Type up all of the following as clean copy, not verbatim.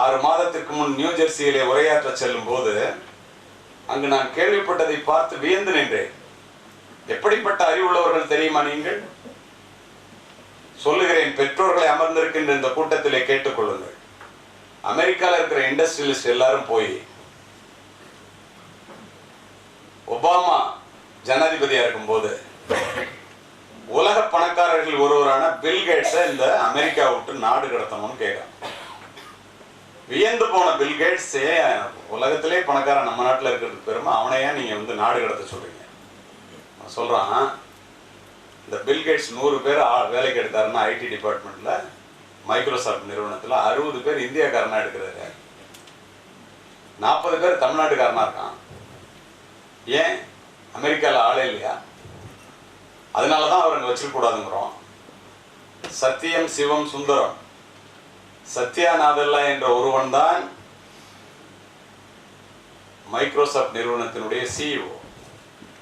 6 மாதத்திற்கு முன் நியூ ஜெர்சியிலே உரையாற்ற செல்லும் போது அங்கு நான் கேள்விப்பட்டதை பார்த்து வியந்து நின்றேன். எப்படிப்பட்ட அறிவுள்ளவர்கள் தெரியுமா நீங்கள்? சொல்லுகிறேன், பெற்றோர்களை அமர்ந்திருக்கின்ற இந்த கூட்டத்திலே கேட்டுக்கொள்ளுங்கள். அமெரிக்காவில் இருக்கிற இண்டஸ்ட்ரியலிஸ்ட் எல்லாரும் போய் ஒபாமா ஜனாதிபதியா இருக்கும் போது உலக பணக்காரர்கள் ஒருவரான பில் கேட்ஸை இந்த அமெரிக்கா விட்டு நாடு கடத்தணும்னு கேட்க வியந்து போன பில் கேட்ஸ், உலகத்திலே பணக்காரன் நம்ம நாட்டில் இருக்கிறது பெருமை, அவனையா நீங்க வந்து நாடு கடத்த சொல்றீங்க? சொல்றான், இந்த பில் கேட்ஸ் 100 பேர் வேலைக்கு எடுத்தாருன்னா ஐடி டிபார்ட்மெண்ட்ல மைக்ரோசாஃப்ட் நிறுவனத்தில் 60 பேர் இந்தியாக்காரனா எடுக்கிறாரு, 40 பேர் தமிழ்நாட்டுக்காரனா இருக்கான். ஏன்? அமெரிக்காவில் ஆளே இல்லையா? அதனாலதான் அவர் அங்கே வச்சிருக்க கூடாதுங்கிறோம். சத்தியம் சிவம் சுந்தரம் சத்யா நாதல்லா என்ற ஒருவன் தான் மைக்ரோசாஃப்ட் நிறுவனத்தினுடைய சிஇஓ.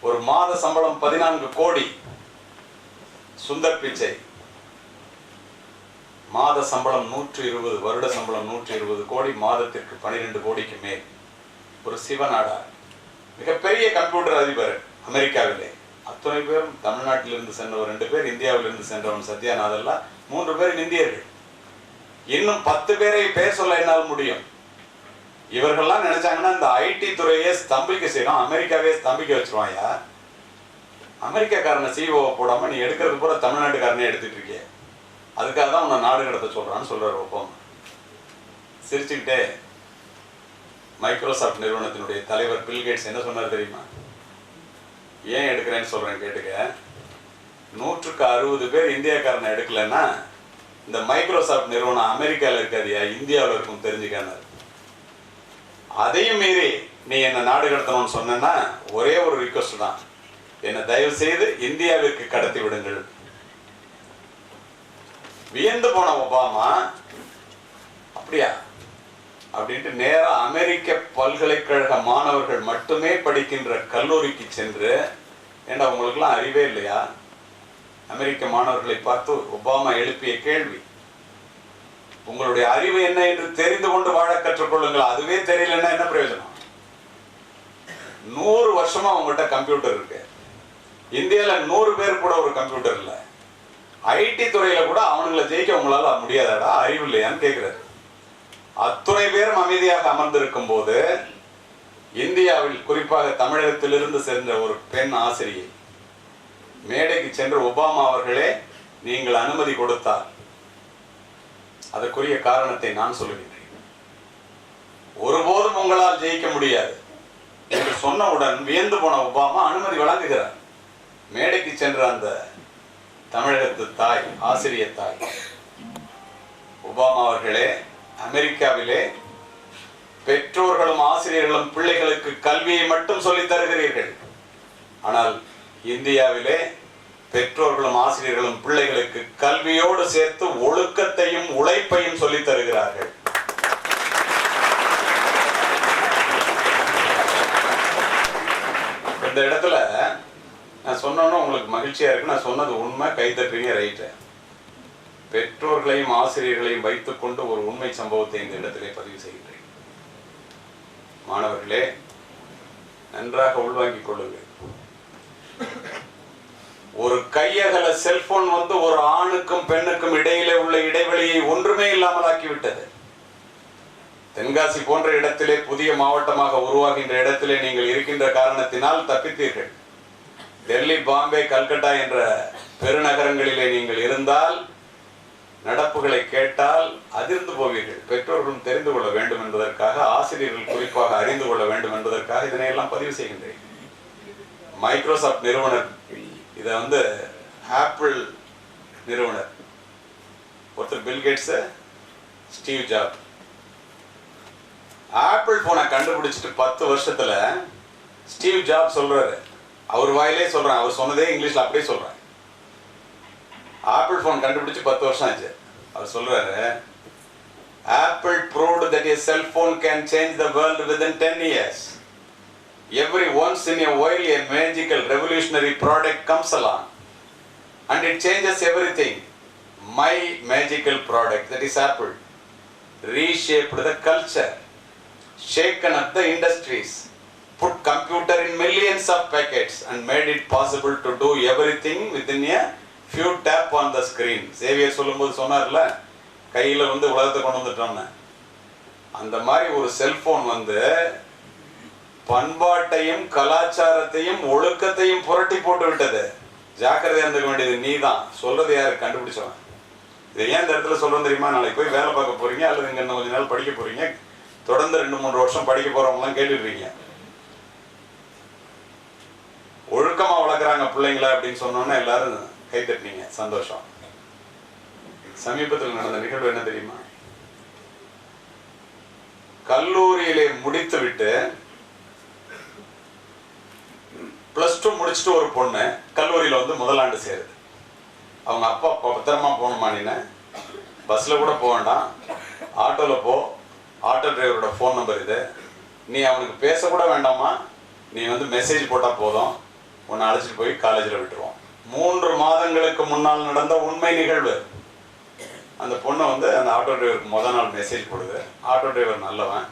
ஒரு மாத சம்பளம் 14 கோடி. சுந்தர் பிச்சை மாத சம்பளம் 120, வருட சம்பளம் 120 கோடி, மாதத்திற்கு 12 கோடிக்கு மேல். ஒரு சிவநாடார், மிகப்பெரிய கம்ப்யூட்டர் அதிபர் அமெரிக்காவிலே. அத்தனை பேரும் தமிழ்நாட்டிலிருந்து சென்றவர் 2 பேர், இந்தியாவிலிருந்து சென்றவன் சத்யா நாதல்லா, 3 பேர் இந்தியர்கள். இன்னும் 10 பேரை பேர் சொல்ல என்னால் முடியும். இவர்கள்லாம் நினைச்சாங்கன்னா இந்த ஐடி துறையே ஸ்தம்பிக்க செய்யணும், அமெரிக்காவே ஸ்தம்பிக்க வச்சிருவாயா? அமெரிக்காக்காரனை சிஓ போடாம நீ எடுக்கிறது பூரா தமிழ்நாட்டுக்காரனே எடுத்துட்டு இருக்கிய, அதுக்காக தான் உன்னை நாடு கடத்த சொல்றான்னு சொல்றாரு ஒபாமா. சிரிச்சுக்கிட்டே மைக்ரோசாஃப்ட் நிறுவனத்தினுடைய தலைவர் பில் கேட்ஸ் என்ன சொன்னார் தெரியுமா? ஏன் எடுக்கிறேன்னு சொல்றேன் கேட்டுக்க. 100க்கு 60 பேர் இந்தியாக்காரனை எடுக்கலன்னா இந்த மைக்ரோசாஃப்ட் நிறுவனம் அமெரிக்காவில் இருக்காதியா, இந்தியாவில் இருக்கும், தெரிஞ்சுக்கானார். அதையும் மீறி நீ என்ன நாடு கடத்தணும்னு சொன்னா ஒரே ஒரு ரிக்வஸ்ட் தான், என்னை தயவு செய்து இந்தியாவிற்கு கடத்தி விடுங்கள். வியந்து போன ஒபாமா, அப்படியா அப்படின்ட்டு நேரா அமெரிக்க பல்கலைக்கழக மாணவர்கள் மட்டுமே படிக்கின்ற கல்லூரிக்கு சென்று, ஏண்டா உங்களுக்குலாம் அறிவே இல்லையா? அமெரிக்க மாணவர்களை பார்த்து ஒபாமா எழுப்பிய கேள்வி, உங்களுடைய அறிவு என்ன என்று தெரிந்து கொண்டு வாழ கற்றுக்கொள்ளுங்கள், அதுவே தெரியலன்னா என்ன பிரயோஜனம்? 100 வருஷமா உங்கள்கிட்ட கம்ப்யூட்டர் இருக்கு, இந்தியாவில் 100 பேர் கூட ஒரு கம்ப்யூட்டர் இல்லை, ஐடி துறையில கூட அவனுங்களை ஜெயிக்க உங்களால முடியாதாடா, அறிவு இல்லையான்னு கேட்கிறாரு. அத்துணை பேரும் அமைதியாக அமர்ந்திருக்கும் போது இந்தியாவில் குறிப்பாக தமிழகத்திலிருந்து சென்ற ஒரு பெண் ஆசிரியை மேடைக்கு சென்று, ஒபாமா அவர்களே நீங்கள் அனுமதி கொடுத்தால் அதற்குரிய காரணத்தை நான் சொல்லுகின்றேன், ஒருபோதும் உங்களால் ஜெயிக்க முடியாது என்று சொன்னவுடன் வியந்து போன ஒபாமா அனுமதி வழங்குகிறார். மேடைக்கு சென்ற அந்த தமிழகத்து தாய், ஆசிரிய தாய், ஒபாமா அவர்களே, அமெரிக்காவிலே பெற்றோர்களும் ஆசிரியர்களும் பிள்ளைகளுக்கு கல்வியை மட்டும் சொல்லித் தருகிறீர்கள், ஆனால் இந்தியாவிலே பெற்றோர்களும் ஆசிரியர்களும் பிள்ளைகளுக்கு கல்வியோடு சேர்த்து ஒழுக்கத்தையும் உழைப்பையும் சொல்லித் தருகிறார்கள். இந்த இடத்துல நான் சொன்னோன்னு உங்களுக்கு மகிழ்ச்சியா இருக்கு, நான் சொன்னது உண்மை, கைதட்டுறீங்க, ரைட்டு. பெற்றோர்களையும் ஆசிரியர்களையும் வைத்துக் கொண்டு ஒரு உண்மை சம்பவத்தை இந்த இடத்திலே பதிவு செய்கின்றேன். மாணவர்களே, நன்றாக உள்வாங்கிக் கொள்ளுங்கள். ஒரு கையகல செல்போன் வந்து ஒரு ஆணுக்கும் பெண்ணுக்கும் இடையிலே உள்ள இடைவெளியை ஒன்றுமே இல்லாமல் ஆக்கிவிட்டது. தென்காசி போன்ற இடத்திலே புதிய மாவட்டமாக உருவாகின்ற இடத்திலே நீங்கள் இருக்கின்ற காரணத்தினால் தப்பித்தீர்கள். டெல்லி, பாம்பே, கல்கட்டா என்ற பெருநகரங்களிலே நீங்கள் இருந்தால், நடப்புகளை கேட்டால் அதிர்ந்து போவீர்கள். பெற்றோர்களும் தெரிந்து கொள்ள வேண்டும் என்பதற்காக, ஆசிரியர்கள் குறிப்பாக அறிந்து கொள்ள வேண்டும் என்பதற்காக இதனையெல்லாம் பதிவு செய்கின்றேன். மைக்ரோசாஃப்ட் நிறுவனர், இதை வந்து ஆப்பிள் நிறுவனர் ஒருத்தர் Bill Gates, Steve Jobs. Apple போனை கண்டுபிடிச்சிட்டு 10 வருஷத்துல ஸ்டீவ் ஜாப் சொல்றாரு, அவர் வாயிலே சொல்றேன், அவர் சொன்னதே இங்கிலீஷ்ல அப்படியே சொல்றேன். ஆப்பிள் போன் கண்டுபிடிச்சு 10 வருஷம் ஆச்சு. அவர் சொல்றாரு, apple proved that a cell phone can change the world within 10 years. Every once in a while a magical revolutionary product comes along and it changes everything. My magical product, that is Apple. reshaped the culture, shaken up the industries, put computer in millions of packets and made it possible to do everything within a few tap on the screen. Xavier சொல்லும்போது சொன்னார்ல, கையில் உலகத்தை கொண்டு வந்துட்டோம்னு. அந்த மாதிரி ஒரு cellphone பண்பாட்டையும் கலாச்சாரத்தையும் ஒழுக்கத்தையும் புரட்டி போட்டு விட்டது. ஜாக்கிரதையா இருந்துக்க வேண்டியது நீ தான். சொல்றது யாரு? கண்டுபிடிச்சவன். இதை ஏன் இந்த இடத்துல சொல்றோம் தெரியுமா? நாளைக்கு போய் வேலை பார்க்க போறீங்க அல்லது இங்க இன்னும் கொஞ்ச நாள் படிக்க போறீங்க, தொடர்ந்து 2-3 வருஷம் படிக்க போறவங்கலாம் கேட்டுருக்கீங்க. ஒழுக்கமா வளர்க்குறாங்க பிள்ளைங்களா அப்படின்னு சொன்னோன்னே எல்லாரும் கை தட்டினீங்க, சந்தோஷம். சமீபத்தில் நடந்த நிகழ்வு என்ன தெரியுமா? கல்லூரியிலே முடித்து விட்டு +2 முடிச்சுட்டு ஒரு பொண்ணு கல்லூரியில முதலாண்டு சேருது. அவங்க அப்பா பத்திரமா போகணுமா, நீ பஸ்ல கூட போக வேண்டாம், ஆட்டோல போ, ஆட்டோ டிரைவரோட ஃபோன் நம்பர் இது, நீ அவனுக்கு பேச கூட வேண்டாமா, நீ மெசேஜ் போட்டா போதும், உன்னை அழைச்சிட்டு போய் காலேஜில் விட்டுருவோம். 3 மாதங்களுக்கு முன்னால் நடந்த உண்மை நிகழ்வு. அந்த பொண்ணை அந்த ஆட்டோ டிரைவருக்கு முதல் நாள் மெசேஜ் போடுது. ஆட்டோ டிரைவர் நல்லவன்,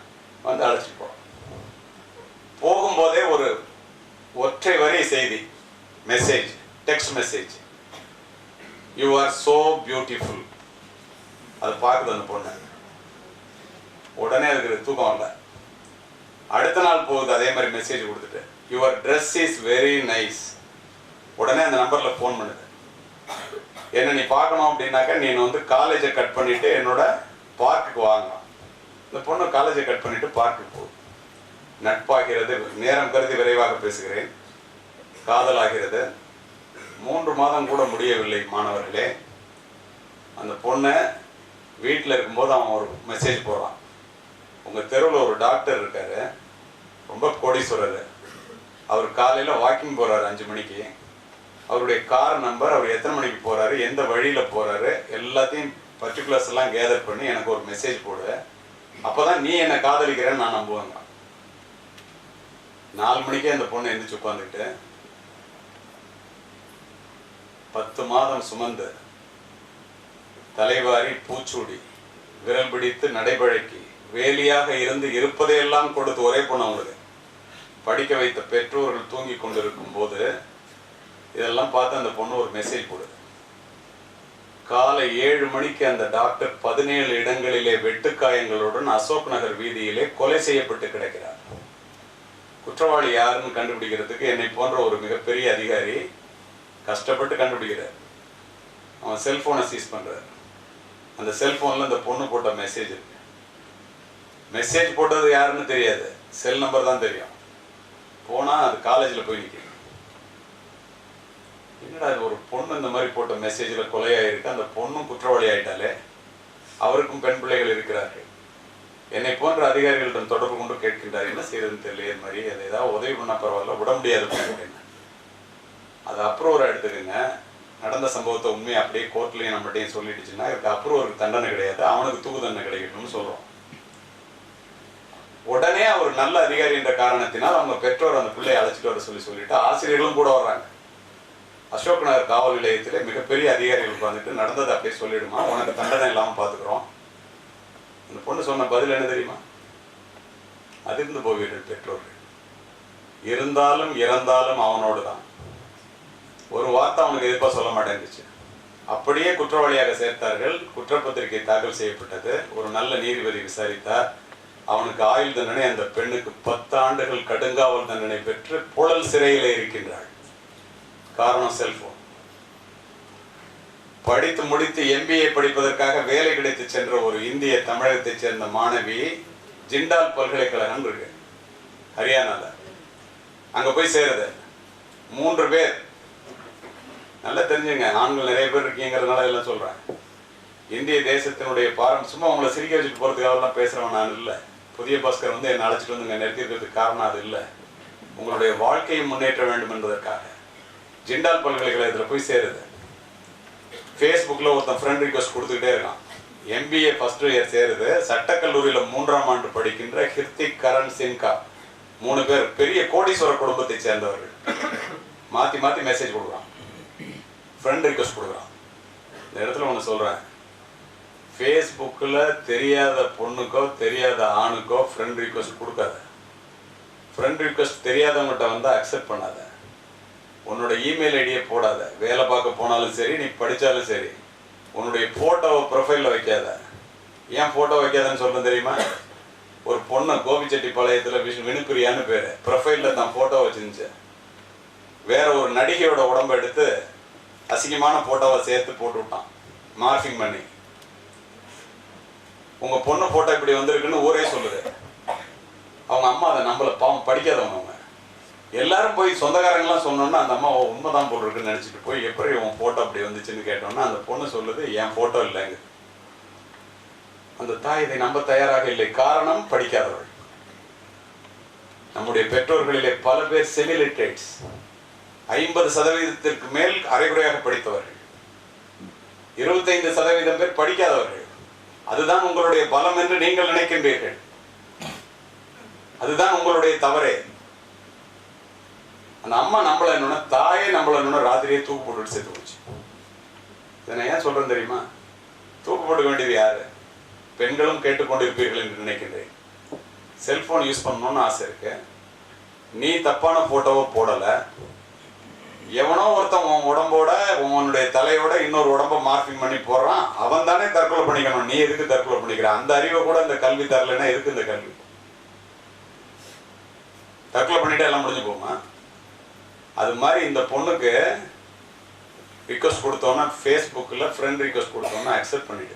அழைச்சிட்டு போகிறான். போகும்போதே ஒரு ஒற்றை வரி செய்தி, message, text message, you are so beautiful. அது பார்க்குது அந்த பொண்ணு. உடனே அதுக்கு தூக்கம் இல்லை. அடுத்த நாள் போகுது, அதே மாதிரி மெசேஜ் கொடுத்துட்டு, your dress is very nice. உடனே அந்த நம்பரில் ஃபோன் பண்ணுது. என்ன நீ பார்க்கணும் அப்படின்னாக்கா நீ காலேஜை கட் பண்ணிவிட்டு என்னோட பார்க்குக்கு வாங்கலாம். இந்த பொண்ணு காலேஜை கட் பண்ணிவிட்டு பார்க்குக்கு போகுது. நட்பாகிறது, நேரம் கருதி விரைவாக பேசுகிறேன், காதலாகிறது. 3 மாதம் கூட முடியவில்லை மாணவர்களே. அந்த பொண்ணை வீட்டில் இருக்கும்போது அவன் ஒரு மெசேஜ் போடுறான். உங்கள் தெருவில் ஒரு டாக்டர் இருக்காரு, ரொம்ப கோடீஸ்வரர். அவர் காலையில் வாக்கிங் போகிறாரு 5 மணிக்கு. அவருடைய கார் நம்பர், அவர் எத்தனை மணிக்கு போகிறாரு, எந்த வழியில் போகிறாரு, எல்லாத்தையும் பர்டிகுலர்ஸ் எல்லாம் கேதர் பண்ணி எனக்கு ஒரு மெசேஜ் போடு. அப்போ தான் நீ என்னை காதலிக்கிறேன்னு நான் நம்புவேங்க. 4 மணிக்கே அந்த பொண்ணு எந்திரிச்சு உட்காந்துக்கிட்டு 10 மாதம் சுமந்து தலைவாரி பூச்சூடி விரல் பிடித்து நடைபழக்கி வேலியாக இருந்து இருப்பதையெல்லாம் கொடுத்து ஒரே பொண்ணு அவங்களுக்கு படிக்க வைத்த பெற்றோர்கள் தூங்கி கொண்டிருக்கும் போது இதெல்லாம் பார்த்து அந்த பொண்ணு ஒரு மெசேஜ் போடுது. காலை 7 மணிக்கு அந்த டாக்டர் 17 இடங்களிலே வெட்டுக்காயங்களுடன் அசோக் நகர் வீதியிலே கொலை செய்யப்பட்டு கிடக்கிறார். குற்றவாளி யாருன்னு கண்டுபிடிக்கிறதுக்கு என்னை போன்ற ஒரு மிகப்பெரிய அதிகாரி கஷ்டப்பட்டு கண்டுபிடிக்கிறார். அவன் செல்போனை சீஸ் பண்றார். அந்த செல்போன்ல அந்த பொண்ணு போட்ட மெசேஜ் இருக்கு. மெசேஜ் போட்டது யாருன்னு தெரியாது, செல் நம்பர் தான் தெரியும். போனா அது காலேஜில் போய் நிற்கும். என்னடா ஒரு பொண்ணு இந்த மாதிரி போட்ட மெசேஜ்ல கொலையாயிருக்கு, அந்த பொண்ணும் குற்றவாளி ஆயிட்டாலே, அவருக்கும் பெண் பிள்ளைகள் இருக்கிறார்கள். என்னை போன்ற அதிகாரிகளிடம் தொடர்பு கொண்டு கேட்கின்றார், என்ன செய்யறதுன்னு தெரியல, இது மாதிரி அதை ஏதாவது உதவி பண்ணா பரவாயில்ல, விட முடியாது அப்படின்னு. அது அப்ரூவரை எடுத்துக்கங்க. நடந்த சம்பவத்தை உண்மையை அப்படியே கோர்ட்லயும் நம்மகிட்டையும் சொல்லிடுச்சுன்னா இதுக்கு அப்ரூவருக்கு தண்டனை கிடையாது, அவனுக்கு தூக்கு தண்டனை கிடைக்கணும்னு சொல்றோம். உடனே அவர் நல்ல அதிகாரி என்ற காரணத்தினால் அவங்க பெற்றோர் அந்த பிள்ளையை அழைச்சிட்டு வர சொல்லிட்டு ஆசிரியர்களும் கூட வர்றாங்க. அசோக் நகர் காவல் நிலையத்தில் மிகப்பெரிய அதிகாரிகள் உட்காந்துட்டு நடந்ததை அப்படியே சொல்லிடுமா, உனக்கு தண்டனை இல்லாமல் பார்த்துக்கிறோம். அந்த பொண்ணு சொன்ன பதில் என்ன தெரியுமா? அதிர்ந்து போவீர்கள் பெற்றோர்கள், இருந்தாலும் இறந்தாலும் அவனோடு தான். ஒரு வார்த்தை அவனுக்கு எதிர்ப்பாக சொல்ல மாட்டேங்குச்சு. அப்படியே குற்றவாளியாக சேர்த்தார்கள். குற்றப்பத்திரிகை தாக்கல் செய்யப்பட்டது. ஒரு நல்ல நீதிபதி விசாரித்தார். அவனுக்கு ஆயுள் தண்டனை, அந்த பெண்ணுக்கு 10 ஆண்டுகள் கடுங்காவல் தண்டனை பெற்று புழல் சிறையில் இருக்கின்றாள். காரணம் செல்போன். படித்து முடித்து MBA படிப்பதற்காக வேலை கிடைத்து சென்ற ஒரு இந்திய தமிழகத்தைச் சேர்ந்த மாணவி ஜிண்டால் பல்கலைக்கழகம் இருக்கு ஹரியானால. அங்க போய் சேருது. 3 பேர். நல்லா தெரிஞ்சுங்க, ஆண்கள் நிறைய பேர் இருக்கீங்கிறதுனால எல்லாம் சொல்றேன். இந்திய தேசத்தினுடைய சும்மா உங்களை சிரிக்க வச்சுட்டு போறதுக்காக பேசுறவன் நான் இல்லை. புதிய பாஸ்கர் என்னை அழைச்சிட்டு வந்து இங்கே நிறுத்திருக்கிறதுக்கு காரணம் அது இல்லை. உங்களுடைய வாழ்க்கையை முன்னேற்ற வேண்டும் என்பதற்காக ஜிண்டால் பல்கலைக்கழகத்தில் போய் சேருது. ஃபேஸ்புக்கில் ஒருத்தன் ஃப்ரெண்ட் ரிக்வஸ்ட் கொடுத்துக்கிட்டே இருக்கான். MBA ஃபர்ஸ்ட் இயர் சேருது. சட்டக்கல்லூரியில் 3ஆம் ஆண்டு படிக்கின்ற ஹிர்திக், கரண், சின்கா 3 பேர் பெரிய கோடீஸ்வர குடும்பத்தை சேர்ந்தவர்கள். மாற்றி மாற்றி மெசேஜ் கொடுக்குறான், ஃப்ரெண்ட் ரிக்வஸ்ட் கொடுக்குறான். இந்த இடத்துல ஒன்று சொல்கிறேன், ஃபேஸ்புக்கில் தெரியாத பொண்ணுக்கோ தெரியாத ஆணுக்கோ ஃப்ரெண்ட் ரிக்வெஸ்ட் கொடுக்காத. ஃப்ரெண்ட் ரிக்வெஸ்ட் தெரியாதவங்ககிட்ட வந்து அக்செப்ட் பண்ணாத. உன்னோட இமெயில் ஐடியை போடாத. வேலை பார்க்க போனாலும் சரி, நீ படித்தாலும் சரி, உன்னுடைய ஃபோட்டோவை ப்ரொஃபைலில் வைக்காத. ஏன் ஃபோட்டோ வைக்காதன்னு சொல்கிறேன் தெரியுமா? ஒரு பொண்ணை கோபிச்செட்டிப்பாளையத்தில் வினுப்பிரியான்னு பேர் ப்ரொஃபைலில் தான் ஃபோட்டோ வச்சுருந்துச்சு. வேற ஒரு நடிகையோட உடம்பை எடுத்து அசிங்கமான ஃபோட்டோவை சேர்த்து போட்டு விட்டான், மார்ஃபிங் பண்ணி. உங்கள் பொண்ணு ஃபோட்டோ இப்படி வந்திருக்குன்னு ஊரே சொல்லுது. அவங்க அம்மா அதை நம்மளை பாவம் படிக்காதவங்க. அவங்க எல்லாரும் போய் சொந்தக்காரங்களாம் சொன்னோன்னா அந்த அம்மா உண்மைதான் போல் இருக்குன்னு நினச்சிட்டு போய் எப்படி உன் ஃபோட்டோ அப்படி வந்துச்சுன்னு கேட்டோன்னா அந்த பொண்ணு சொல்லுது, என் ஃபோட்டோ இல்லைங்க. அந்த தாய் இதை நம்ப தயாராக இல்லை. காரணம், படிக்காதவர்கள். நம்முடைய பெற்றோர்களிலே பல பேர் செமிலிட்டேட்ஸ், 50% மேல் அரைகுறையாக படித்தவர்கள், 25% பேர் படிக்காதவர்கள். அதுதான் உங்களுடைய பலம் என்று நீங்கள் நினைக்கின்றீர்கள். அதுதான் உங்களுடைய தவறே. அந்த அம்மா நம்மள என்னன்னா, தாயே நம்மள என்னன்னா ராத்திரியே தூக்கு போட்டுட்டு சேர்த்து போச்சு. இதை நான் ஏன் சொல்றேன் தெரியுமா? தூக்கு போட்டுக்க வேண்டியது யாரு? பெண்களும் கேட்டுக்கொண்டிருப்பீர்கள் என்று நினைக்கின்றேன். செல்போன் யூஸ் பண்ணணும்னு ஆசை இருக்கு, நீ தப்பான போட்டோவை போடல, எவனோ ஒருத்தன் உன் உடம்போட உன்னுடைய தலையோட இன்னொரு உடம்பை மார்பிங் பண்ணி போடுறான், அவன் தானே தற்கொலை பண்ணிக்கணும். நீ எதுக்கு தற்கொலை பண்ணிக்கிற? அந்த அறிவை கூட இந்த கல்வி தரலைன்னா இருக்கு இந்த கல்வி. தற்கொலை பண்ணிட்டு எல்லாம் முடிஞ்சு போமா? அது மாதிரி இந்த பொண்ணுக்கு ரிக்வஸ்ட் கொடுத்தோன்னா ஃபேஸ்புக்கில் ஃப்ரெண்ட் ரிக்வஸ்ட் கொடுத்தோன்னா அக்செப்ட் பண்ணிட்டு,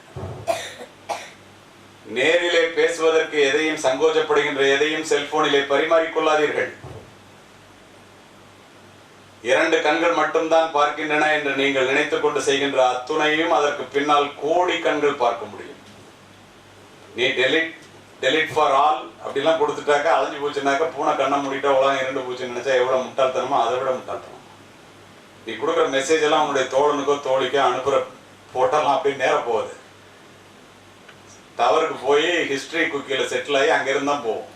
நேரிலே பேசுவதற்கு எதையும் சங்கோஜப்படுகின்ற எதையும் செல்போனிலே பரிமாறிக்கொள்ளாதீர்கள். 2 கண்கள் மட்டும்தான் பார்க்கின்றன என்று நீங்கள் நினைத்துக் கொண்டு செய்கின்ற அத்துணையும் அதற்கு பின்னால் கோடி கண்கள் பார்க்க முடியும். நீ டெலிட் ஃபார் ஆல் அப்படிலாம் கொடுத்துட்டாக்கா அலைஞ்சு போச்சுனாக்கா பூனை கண்ணை மூடிட்டா உலகம் 2 போச்சுன்னு நினைச்சா எவ்வளவு முட்டாள்தனமோ அதை விட முட்டாள்தனம். நீ கொடுக்குற மெசேஜ் எல்லாம் உன்னுடைய தோழனுக்கோ தோழிக்கோ அனுப்புற போட்டோலாம் அப்படியே நேர போகுது. டவருக்கு போய் ஹிஸ்டரி குக்கியில் செட்டில் ஆகி அங்கிருந்து தான் போகும்.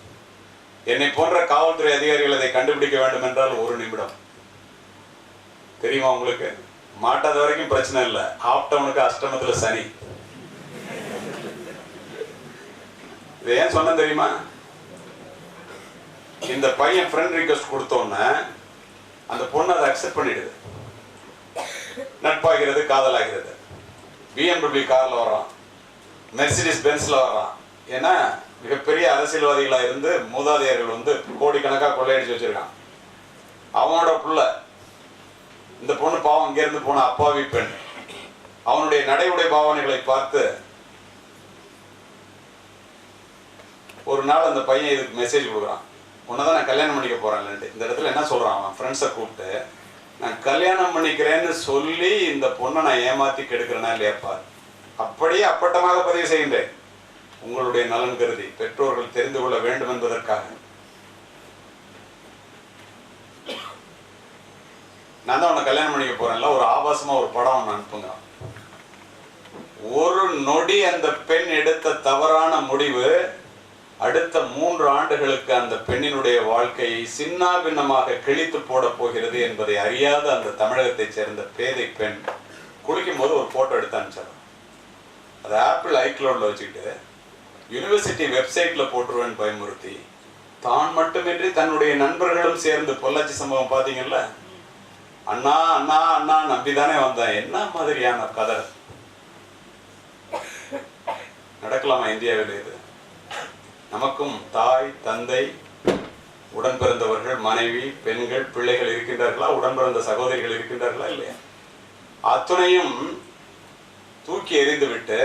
என்னை போன்ற காவல்துறை அதிகாரிகள் அதை கண்டுபிடிக்க வேண்டும் என்றால் 1 நிமிடம். தெரியுமா உங்களுக்கு? மாட்டாத வரைக்கும் பிரச்சனை இல்லை, ஆப்டவனுக்கு அஷ்டமத்தில் சனி. இதை ஏன் சொன்ன தெரியுமா? இந்த பையன் ஃப்ரெண்ட் ரிக்வெஸ்ட் கொடுத்தோன்னே அந்த பொண்ணு அதை அக்செப்ட் பண்ணிடுது. நட்பாகிறது, காதலாகிறது. BMW காரில் வர்றான், மெர்சிடிஸ் பென்ஸில் வர்றான். ஏன்னா மிகப்பெரிய அரசியல்வாதிகளாக இருந்து மூதாதையர்கள் வந்து கோடிக்கணக்காக கொள்ளையடிச்சு வச்சிருக்கான். அவனோட புள்ள இந்த பொண்ணு பாவம் இங்கேருந்து போன அப்பாவி பெண். அவனுடைய நடைமுறை பாவனைகளை பார்த்து ஒரு நாள் அந்த பையன் இதுக்கு மெசேஜ் கொடுக்குறான், உன்னதான் நான் கல்யாணம் பண்ணிக்க போறேன்ட்டு. இந்த இடத்துல என்ன சொல்றான், அவன் ஃப்ரெண்ட்ஸை கூப்பிட்டு நான் கல்யாணம் பண்ணிக்கிறேன்னு சொல்லி இந்த பொண்ணை நான் ஏமாத்தி கெடுக்கிறேன்னா இல்லையாப்பா? அப்படியே அப்பட்டமாக பதிவு செய்கின்றேன், உங்களுடைய நலன் கருதி, பெற்றோர்கள் தெரிந்து கொள்ள வேண்டும் என்பதற்காக. நான் தான் உன்னை கல்யாணம் பண்ணிக்க போறேன்ல, ஒரு ஆபாசமா ஒரு படம் ஒன்று அனுப்புங்க. ஒரு நொடி அந்த பெண் எடுத்த தவறான முடிவு அடுத்த 3 ஆண்டுகளுக்கு அந்த பெண்ணினுடைய வாழ்க்கையை சின்னா பின்னமாக கிழித்து போட போகிறது என்பதை அறியாத அந்த தமிழகத்தை சேர்ந்த பேதை பெண் குளிக்கும் போது ஒரு போட்டோ எடுத்து அனுப்பிச்சார். அது ஆப்பிள் ஐக்ளவுட்ல வச்சுக்கிட்டு யூனிவர்சிட்டி வெப்சைட்ல போட்டுருவேன்னு பயமுறுத்தி தான் மட்டுமின்றி தன்னுடைய நண்பர்களும் சேர்ந்து பொள்ளாச்சி சம்பவம் பார்த்தீங்கல்ல, அண்ணா அண்ணா அண்ணா நம்பிதானே வந்தேன். என்ன மாதிரியான கதை நடக்கலாமா இந்தியாவில்? இது நமக்கும் தாய் தந்தை உடன் பிறந்தவர்கள் மனைவி பெண்கள் பிள்ளைகள் இருக்கின்றார்களா? உடன் பிறந்த சகோதரிகள் இருக்கின்றார்களா? இல்லையா? அத்துணையும் தூக்கி எறிந்து விட்டு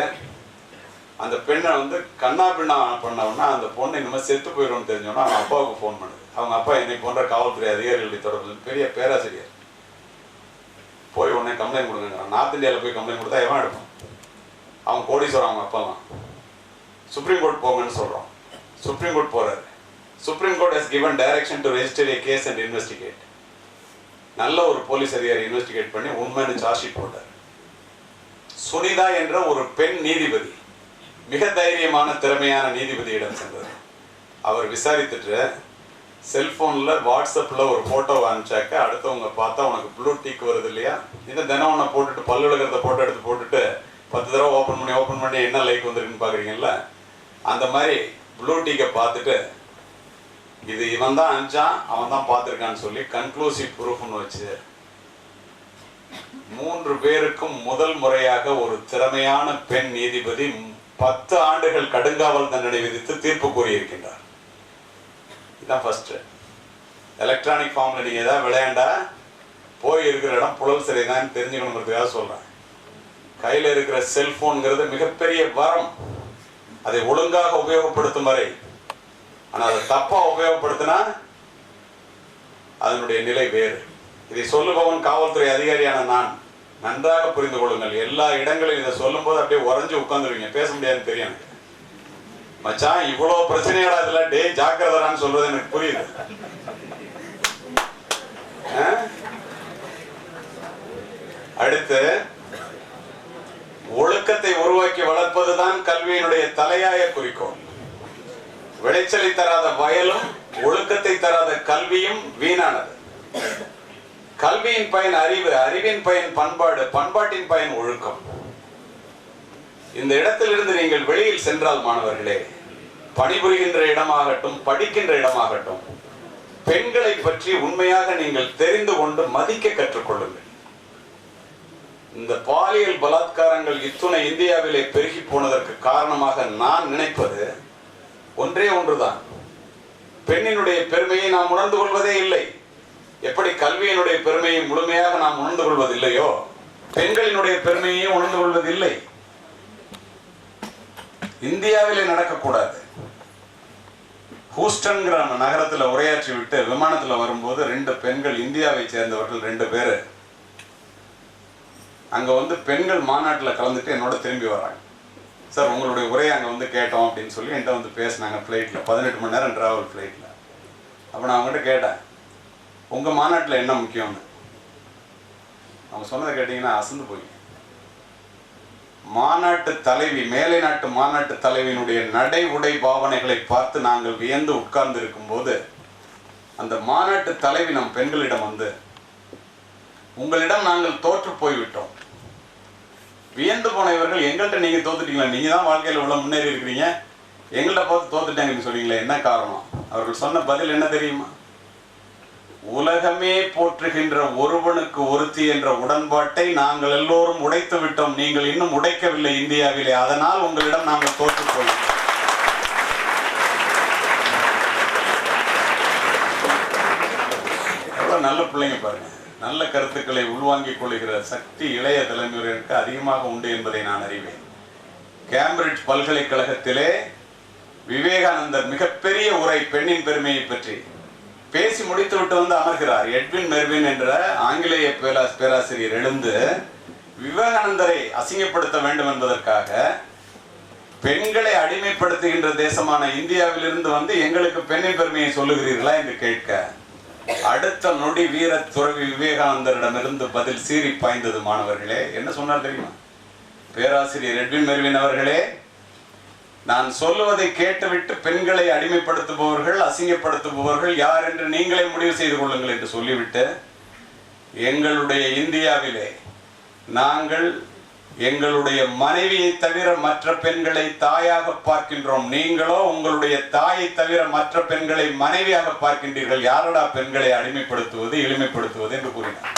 அந்த பெண்ணை வந்து கண்ணா பின்னா பண்ணவொன்னா அந்த பொண்ணை இந்த மாதிரி செத்து போயிடும்னு தெரிஞ்சோன்னா அவங்க அப்பாவுக்கு ஃபோன் பண்ணுது. அவங்க அப்பா என்னை போன்ற காவல்துறை அதிகாரிகளை தொடர்பு பெரிய பேராசிரியர். போய் உடனே கம்ப்ளைண்ட் கொடுங்க. நார்த் இந்தியாவில் போய் கம்ப்ளைண்ட் கொடுத்தா எவன் எடுப்பான்? அவன் கோடீஸ்வரன் அவங்க அப்பாலாம். சுப்ரீம் கோர்ட் போங்கன்னு சொல்கிறோம். சுப்ரீம் கோர்ட் போறாரு. Supreme court has given direction to register a case and investigate. நல்ல ஒரு போலீஸ் அதிகாரி இன்வெஸ்டிகேட் பண்ணி உண்மைன்னு சார்ஜ் ஷீட் போட்டார். சுனிதா என்ற ஒரு பெண் நீதிபதி, மிக தைரியமான திறமையான நீதிபதியிடம் சென்றார். அவர் விசாரித்துட்டு செல்போனில் வாட்ஸ்அப்பில் ஒரு ஃபோட்டோ அனுப்பிச்சாக்க அடுத்தவங்க பார்த்தா உனக்கு ப்ளூ டீக் வருது இல்லையா, இதை தினம் ஒன்று போட்டுட்டு பல்லு விளக்கிறத ஃபோட்டோ எடுத்து போட்டுட்டு 10 தடவை ஓப்பன் பண்ணி என்ன லைக் வந்திருக்குன்னு பார்க்குறீங்கல்ல, அந்த மாதிரி ப்ளூ டிக்கை பார்த்துட்டு இது இவன் தான் அனுப்பிச்சான், அவன் தான் பார்த்துருக்கான்னு சொல்லி கன்க்ளூசிவ் ப்ரூஃப்னு வச்சு 3 பேருக்கும் முதல் முறையாக ஒரு திறமையான பெண் நீதிபதி 10 ஆண்டுகள் கடுங்காவல் தண்டனை விதித்து தீர்ப்பு கூறியிருக்கின்றார். இதுதான் ஃபர்ஸ்ட். எலக்ட்ரானிக் ஃபார்ம்ல நீங்க ஏதாவது விளையாண்டா போய் இருக்கிற இடம் புலல் சிறை தான் தெரிஞ்சுக்கணுங்கிறதுக்காக சொல்றேன். கையில் இருக்கிற செல்போன்கிறது மிகப்பெரிய வரம், அதை ஒழுங்காக உபயோகப்படுத்தும் வரை. ஆனால் அதை தப்பா உபயோகப்படுத்தினா அதனுடைய நிலை வேறு. இதை சொல்லுபவன் காவல்துறை அதிகாரியான நான். நன்றாக புரிந்து கொள்ளுங்கள். எல்லா இடங்களிலும் இதை சொல்லும் போது அப்படியே உறைஞ்சு உட்கார்ந்துருவீங்க, பேச முடியாதுன்னு தெரியும் எனக்கு. மச்சான் இவ்வளவு பிரச்சனையோட இதுல டே ஜாக்கிரதான்னு சொல்றது எனக்கு புரியுது. அடுத்து, ஒழுக்கத்தை உருவாக்கி வளர்ப்பதுதான் கல்வியினுடைய தலையாய குறிக்கோள். விளைச்சலை தராத வயலும் ஒழுக்கத்தை தராத கல்வியும் வீணானது. கல்வியின் பயன் அறிவு, அறிவின் பயன் பண்பாடு, பண்பாட்டின் பயன் ஒழுக்கம். இந்த இடத்திலிருந்து நீங்கள் வெளியில் சென்றால் மாணவர்களே, பணிபுரிகின்ற இடமாகட்டும் படிக்கின்ற இடமாகட்டும், பெண்களை பற்றி உண்மையாக நீங்கள் தெரிந்து கொண்டு மதிக்க கற்றுக்கொள்ளுங்கள். இந்த பாலியல் பலாத்காரங்கள் இத்துணை இந்தியாவிலே பெருகி போனதற்கு காரணமாக நான் நினைப்பது ஒன்றே ஒன்றுதான். பெண்ணினுடைய பெருமையை நாம் உணர்ந்து கொள்வதே இல்லை. எப்படி கல்வியினுடைய பெருமையை முழுமையாக நாம் உணர்ந்து கொள்வதில்லையோ, பெண்களினுடைய பெருமையையும் உணர்ந்து கொள்வதில்லை. இந்தியாவிலே நடக்கக்கூடாது. ஹூஸ்டன்கிற நகரத்தில் உரையாற்றி விட்டு விமானத்தில் வரும்போது 2 பெண்கள், இந்தியாவை சேர்ந்தவர்கள் 2 பேர் அங்கே வந்து பெண்கள் மாநாட்டில் கலந்துட்டு என்னோட திரும்பி வராங்க. சார் உங்களுடைய உரையை அங்கே வந்து கேட்டோம் அப்படின்னு சொல்லி என்கிட்ட வந்து பேசினாங்க. ஃப்ளைட்டில் 18 மணி நேரம் ட்ராவல் ஃப்ளைட்டில். அப்போ நான் அவங்ககிட்ட கேட்டேன், உங்கள் மாநாட்டில் என்ன முக்கியம்னு. அவங்க சொன்னதை கேட்டிங்கன்னா அசந்து போய், மாநாட்டு தலைவி, மேலை நாட்டு மாநாட்டு தலைவியினுடைய நடை உடை பாவனைகளை பார்த்து நாங்கள் வியந்து உட்கார்ந்து இருக்கும்போது அந்த மாநாட்டு தலைவி நம் பெண்களிடம் வந்து, உங்களிடம் நாங்கள் தோற்று போய்விட்டோம். வியந்து போன இவர்கள், எங்கள்கிட்ட நீங்க தோத்துட்டீங்களா, நீங்க தான் வாழ்க்கையில் இவ்வளவு முன்னேறி இருக்கிறீங்க, எங்கள்கிட்ட பார்த்து தோத்துட்டாங்கன்னு சொல்றீங்களே, என்ன காரணம்? அவர்கள் சொன்ன பதில் என்ன தெரியுமா? உலகமே போற்றுகின்ற ஒருவனுக்கு ஒருத்தி என்ற உடன்பாட்டை நாங்கள் எல்லோரும் உடைத்து விட்டோம், நீங்கள் இன்னும் உடைக்கவில்லை இந்தியாவிலே, அதனால் உங்களிடம் நாங்கள் தோற்று போய்விட்டோம். எவ்வளவு நல்ல பிள்ளைங்க பாருங்க. நல்ல கருத்துக்களை உள்வாங்கிக் கொள்கிற சக்தி இளைய தலைமுறையினருக்கு அதிகமாக உண்டு என்பதை நான் அறிவேன். கேம்பிரிட்ஜ் பல்கலைக்கழகத்திலே விவேகானந்தர் மிகப்பெரிய உரை பெண்ணின் பெருமையை பற்றி பேசி முடித்து விட்டு வந்து அமர்கிறார். எட்வின் மெர்வின் என்ற ஆங்கிலேய பேராசிரியர் எழுந்து விவேகானந்தரை அசிங்கப்படுத்த வேண்டும் என்பதற்காக பெண்களை அடிமைப்படுத்துகின்ற தேசமான இந்தியாவிலிருந்து வந்து எங்களுக்கு பெண்ணின் பெருமையை சொல்லுகிறீர்களா என்று கேட்க, அடுத்த நொடி வீர துறவி விவேகானந்தரிடமிருந்து பதில் சீறி பாய்ந்தது. மாணவர்களே, என்ன சொன்னார் தெரியுமா? பேராசிரியர் எட்வின் மெர்வின் அவர்களே, நான் சொல்லுவதை கேட்டுவிட்டு பெண்களை அடிமைப்படுத்துபவர்கள், அசிங்கப்படுத்துபவர்கள் யார் என்று நீங்களே முடிவு செய்து கொள்ளுங்கள் என்று சொல்லிவிட்டு, எங்களுடைய இந்தியாவிலே நாங்கள் எங்களுடைய மனைவியை தவிர மற்ற பெண்களை தாயாக பார்க்கின்றோம், நீங்களோ உங்களுடைய தாயை தவிர மற்ற பெண்களை மனைவியாக பார்க்கின்றீர்கள், யாரடா பெண்களை அடிமைப்படுத்துவது, எளிமைப்படுத்துவது என்று கூறினார்.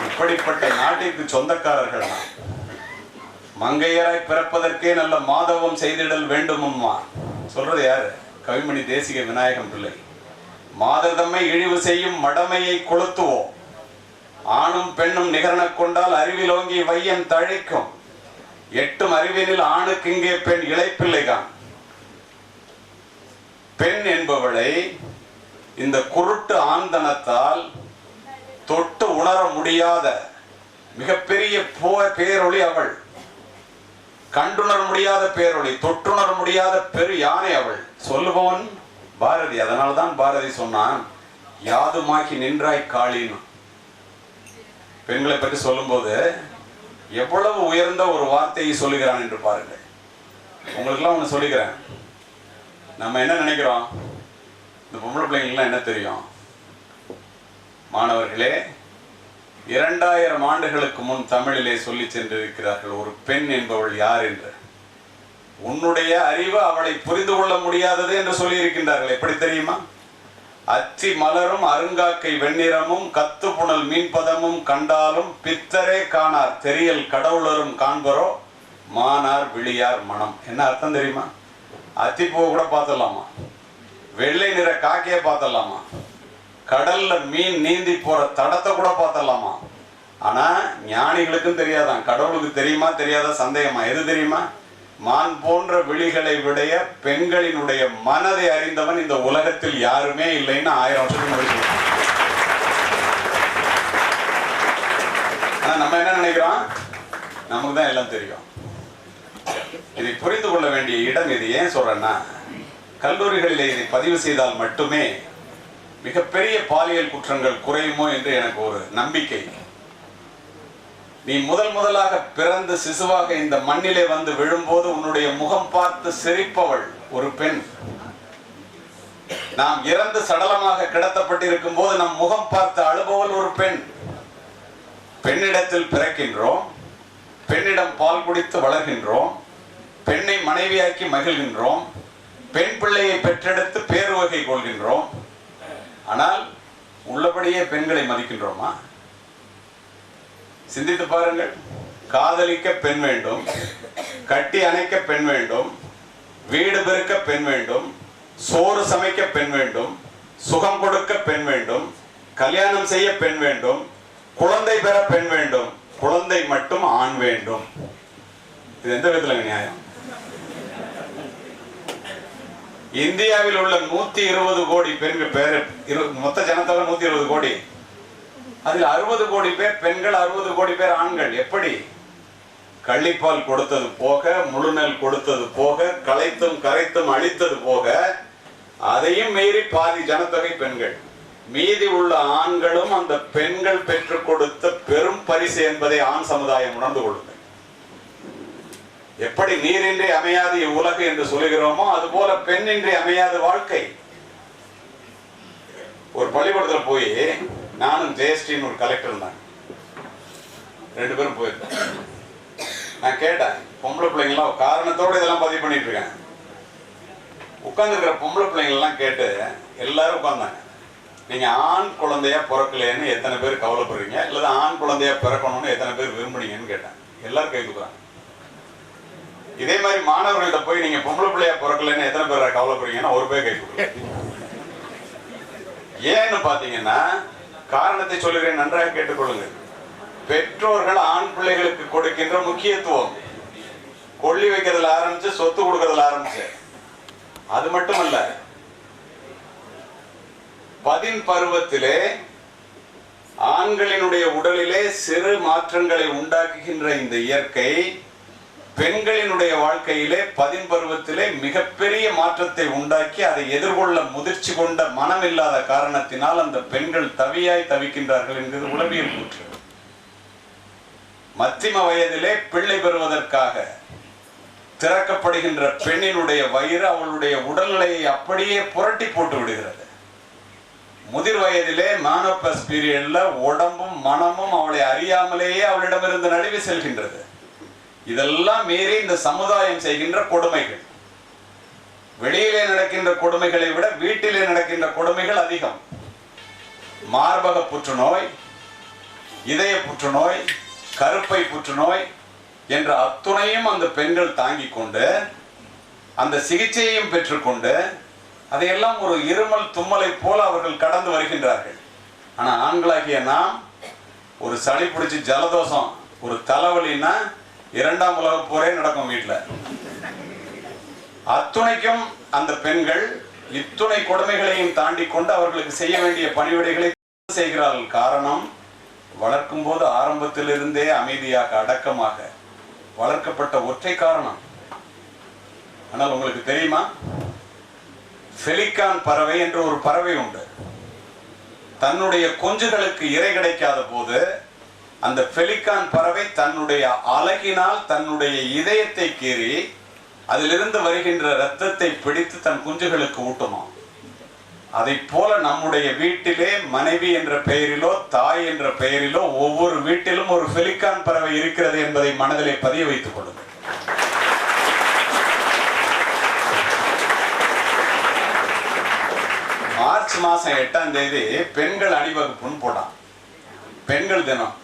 இப்படிப்பட்ட நாட்டிற்கு சொந்தக்காரர்கள் நாம். மங்கையராய் பிறப்பதற்கே நல்ல மாதவம் செய்திடல் வேண்டுமம்மா சொல்றது யாரு? கவிமணி தேசிக விநாயகம் பிள்ளை. மாததம்மை இழிவு செய்யும் மடமையை கொளுத்துவோம், ஆணும் பெண்ணும் நிகரன கொண்டால் அறிவிலோங்கி வையம் தழைக்கும், எட்டும் அறிவினில் ஆணுக்கு இங்கே பெண் இளைப்பிள்ளைதான். பெண் என்பவளை இந்த குருட்டு ஆந்தனத்தால் தொட்டு உணர முடியாத மிகப்பெரிய பேரொளி அவள். கண்டுணர முடியாத பேரொளி, தொட்டுணர முடியாத பெரு யானை அவள். சொல்லுபவன் பாரதி. அதனால்தான் பாரதி சொன்னான், யாதுமாக்கி நின்றாய் காளின்னு. பெண்களை பற்றி சொல்லும்போது எவ்வளவு உயர்ந்த ஒரு வார்த்தையை சொல்லுகிறான் என்று பாருங்கள். உங்களுக்கெல்லாம் ஒன்று சொல்லிக்கிறேன். நம்ம என்ன நினைக்கிறோம், இந்த பொம்பளை பிள்ளைங்களுக்குலாம் என்ன தெரியும்? மாணவர்களே, 2000 ஆண்டுகளுக்கு முன் தமிழிலே சொல்லி சென்றிருக்கிறார்கள் ஒரு பெண் என்பவள் யார் என்று. உன்னுடைய அறிவு அவளை புரிந்து கொள்ள முடியாதது என்று சொல்லி இருக்கின்றார்கள். எப்படி தெரியுமா? அச்சி மலரும் அருங்காக்கை வெண்ணிறமும் கத்து புனல் மீன்பதமும் கண்டாலும் பித்தரே காணார் தெரியல் கடவுளரும் காண்பரோ மானார் விழியார் மனம். என்ன அர்த்தம் தெரியுமா? அத்திப்பூவை கூட பார்த்துடலாமா, வெள்ளை நிற காக்கையை பார்த்துடலாமா, கடல்ல மீன் நீந்தி போற தடத்தை கூட பார்த்துடலாமா. ஆனா ஞானிகளுக்கும் தெரியாதான், கடவுளுக்கு தெரியுமா தெரியாத சந்தேகமா. எது தெரியுமா? மான் போன்ற விழிகளை விடைய பெண்களினுடைய மனதை அறிந்தவன் இந்த உலகத்தில் யாருமே இல்லைன்னு 1000 வருஷத்துக்கு முன்னாடி. ஆனா நம்ம என்ன நினைக்கிறோம்? நமக்கு தான் எல்லாம் தெரியும். இதை புரிந்து கொள்ள வேண்டிய இடம் இது. ஏன் சொல்றேன்னா, கல்லூரிகளிலே இதை பதிவு செய்தால் மட்டுமே மிகப்பெரிய பாலியல் குற்றங்கள் குறையுமோ என்று எனக்கு ஒரு நம்பிக்கை. நீ முதலாக பிறந்து சிசுவாக இந்த மண்ணிலே வந்து விழும்போது உன்னுடைய முகம் பார்த்து சிரிப்பவள் ஒரு பெண். நாம் இறந்து சடலமாக கிடத்தப்பட்டிருக்கும் போது நம் முகம் பார்த்து அழுபவள் ஒரு பெண். பெண்ணிடத்தில் பிறக்கின்றோம், பெண்ணிடம் பால் குடித்து வளர்கின்றோம், பெண்ணை மனைவியாக்கி மகிழ்கின்றோம், பெண் பிள்ளையை பெற்றெடுத்து பேருவகை கொள்கின்றோம். ஆனால் உள்ளபடியே பெண்களை மதிக்கின்றோமா? சிந்தித்து பாருங்கள். காதலிக்க பெண் வேண்டும், கட்டி அணைக்க பெண் வேண்டும், வீடு பெருக்க பெண் வேண்டும், சோறு சமைக்க பெண் வேண்டும், சுகம் கொடுக்க பெண் வேண்டும், கல்யாணம் செய்ய பெண் வேண்டும், குழந்தை பெற பெண் வேண்டும், குழந்தை மட்டும் ஆண் வேண்டும். இது எந்த விதத்துல நியாயம்? இந்தியாவில் உள்ள 120 கோடி பேர், மொத்த ஜனத்தொகை 120 கோடி, அதில் 60 கோடி பேர் பெண்கள், 60 கோடி பேர் ஆண்கள். எப்படி? கள்ளிப்பால் கொடுத்தது போக, முழுநெல் கொடுத்தது போக, களைத்தும் கரைத்தும் அழித்தது போக, அதையும் மீறி பாதி ஜனத்தொகை பெண்கள். மீதி உள்ள ஆண்களும் அந்த பெண்கள் பெற்றுக் கொடுத்த பெரும் பரிசு என்பதை ஆண் சமுதாயம் உணர்ந்து கொள்ளுங்கள். எப்படி நீரின்றி அமையாது இவ்வுலகு என்று சொல்லுகிறோமோ அதுபோல பெண்ணின்றி அமையாது வாழ்க்கை. ஒரு பள்ளிக்கூடத்தில் போய் நானும் ஜெயஸ்ரீன்னு ஒரு கலெக்டர் இருந்தாங்க, 2 பேரும் போயிருந்தேன். நான் கேட்டேன், பொம்பளை பிள்ளைங்களாம் காரணத்தோடு இதெல்லாம் பதிவு பண்ணிட்டு இருக்கேன். உட்கார்ந்துருக்கிற பொம்பளை பிள்ளைங்கள்லாம் கேட்டு எல்லாரும் உட்கார்ந்தாங்க. நீங்க ஆண் குழந்தையா பிறக்கலைன்னு எத்தனை பேர் கவலைப்படுறீங்க, இல்லது ஆண் குழந்தையா பிறக்கணும்னு எத்தனை பேர் விரும்புனீங்கன்னு கேட்டேன். எல்லாரும் கை தூக்குறாங்க. இதே மாதிரி மாணவர்கள்ட்ட போய் நீங்க பொம்பளை பிள்ளையா பிறக்கலைன்னு எத்தனை பேர் கவலைப்படுறீங்கன்னா ஒரு பேர் கை தூக்குறாங்க. ஏன்னு பாத்தீங்கன்னா, காரணத்தை சொல்லுகிறேன், நன்றாக கேட்டுக்கொள்ளுங்கள். பெற்றோர்கள் ஆண் பிள்ளைகளுக்கு கொடுக்கின்ற முக்கியத்துவம், கொள்ளி வைக்கிறதுல ஆரம்பிச்சு சொத்து கொடுக்கறதுல ஆரம்பிச்சு, அது மட்டுமல்ல, பதின் பருவத்திலே ஆண்களினுடைய உடலிலே சிறு மாற்றங்களை உண்டாக்குகின்ற இந்த இயற்கை பெண்களினுடைய வாழ்க்கையிலே பதின் பருவத்திலே மிகப்பெரிய மாற்றத்தை உண்டாக்கி அதை எதிர்கொள்ள முதிர்ச்சி கொண்ட மனம் இல்லாத காரணத்தினால் அந்த பெண்கள் தவியாய் தவிக்கின்றார்கள் என்கிறது உளவியல் கூற்று. மத்திம வயதிலே பிள்ளை பெறுவதற்காக திறக்கப்படுகின்ற பெண்ணினுடைய வயிறு அவளுடைய உடல்நிலையை அப்படியே புரட்டி போட்டு விடுகிறது. முதிர் வயதிலே மானோபஸ் பீரியட்ல உடம்பும் மனமும் அவளை அறியாமலேயே அவளிடமிருந்து நழுவி செல்கின்றது. இதெல்லாம் மீறி இந்த சமுதாயம் செய்கின்ற கொடுமைகள், வெளியிலே நடக்கின்ற கொடுமைகளை விட வீட்டிலே நடக்கின்ற கொடுமைகள் அதிகம். மார்பக புற்றுநோய், இதய புற்றுநோய், கருப்பை புற்றுநோய் என்ற அத்துணையும் அந்த பெண்கள் தாங்கிக் கொண்டு அந்த சிகிச்சையையும் பெற்றுக்கொண்டு அதையெல்லாம் ஒரு இருமல் தும்மலை போல அவர்கள் கடந்து வருகின்றார்கள். ஆனா ஆண்களாகிய நாம் ஒரு சளி பிடிச்சி ஜலதோஷம், ஒரு தலைவலின்னா 2ஆம் உலக போரே நடக்கும் வீட்டுல. அத்துணைக்கும் அந்த பெண்கள் இத்துணை கொடுமைகளையும் தாண்டி கொண்டு அவர்களுக்கு செய்ய வேண்டிய பணிவிடைகளை செய்கிறார்கள். காரணம், வளர்க்கும் போது ஆரம்பத்திலிருந்தே அமைதியாக அடக்கமாக வளர்க்கப்பட்ட ஒற்றை காரணம். ஆனால் உங்களுக்கு தெரியுமா, பெலிகான் பறவை என்ற ஒரு பறவை உண்டு. தன்னுடைய குஞ்சுகளுக்கு இரை கிடைக்காத போது அந்த பெலிகான் பறவை தன்னுடைய அலகினால் தன்னுடைய இதயத்தை கீறி அதிலிருந்து வருகின்ற இரத்தத்தை பிடித்து தன் குஞ்சுகளுக்கு ஊட்டுமா. அதை போல நம்முடைய வீட்டிலே மனைவி என்ற பெயரிலோ தாய் என்ற பெயரிலோ ஒவ்வொரு வீட்டிலும் ஒரு பெலிகான் பறவை இருக்கிறது என்பதை மனதிலே பதிய வைத்துக் கொள்ளுங்கள். மார்ச் மாசம் 8ஆம் தேதி பெண்கள் அணிவகுப்புன்னு போட்டான். பெண்கள் தினம்.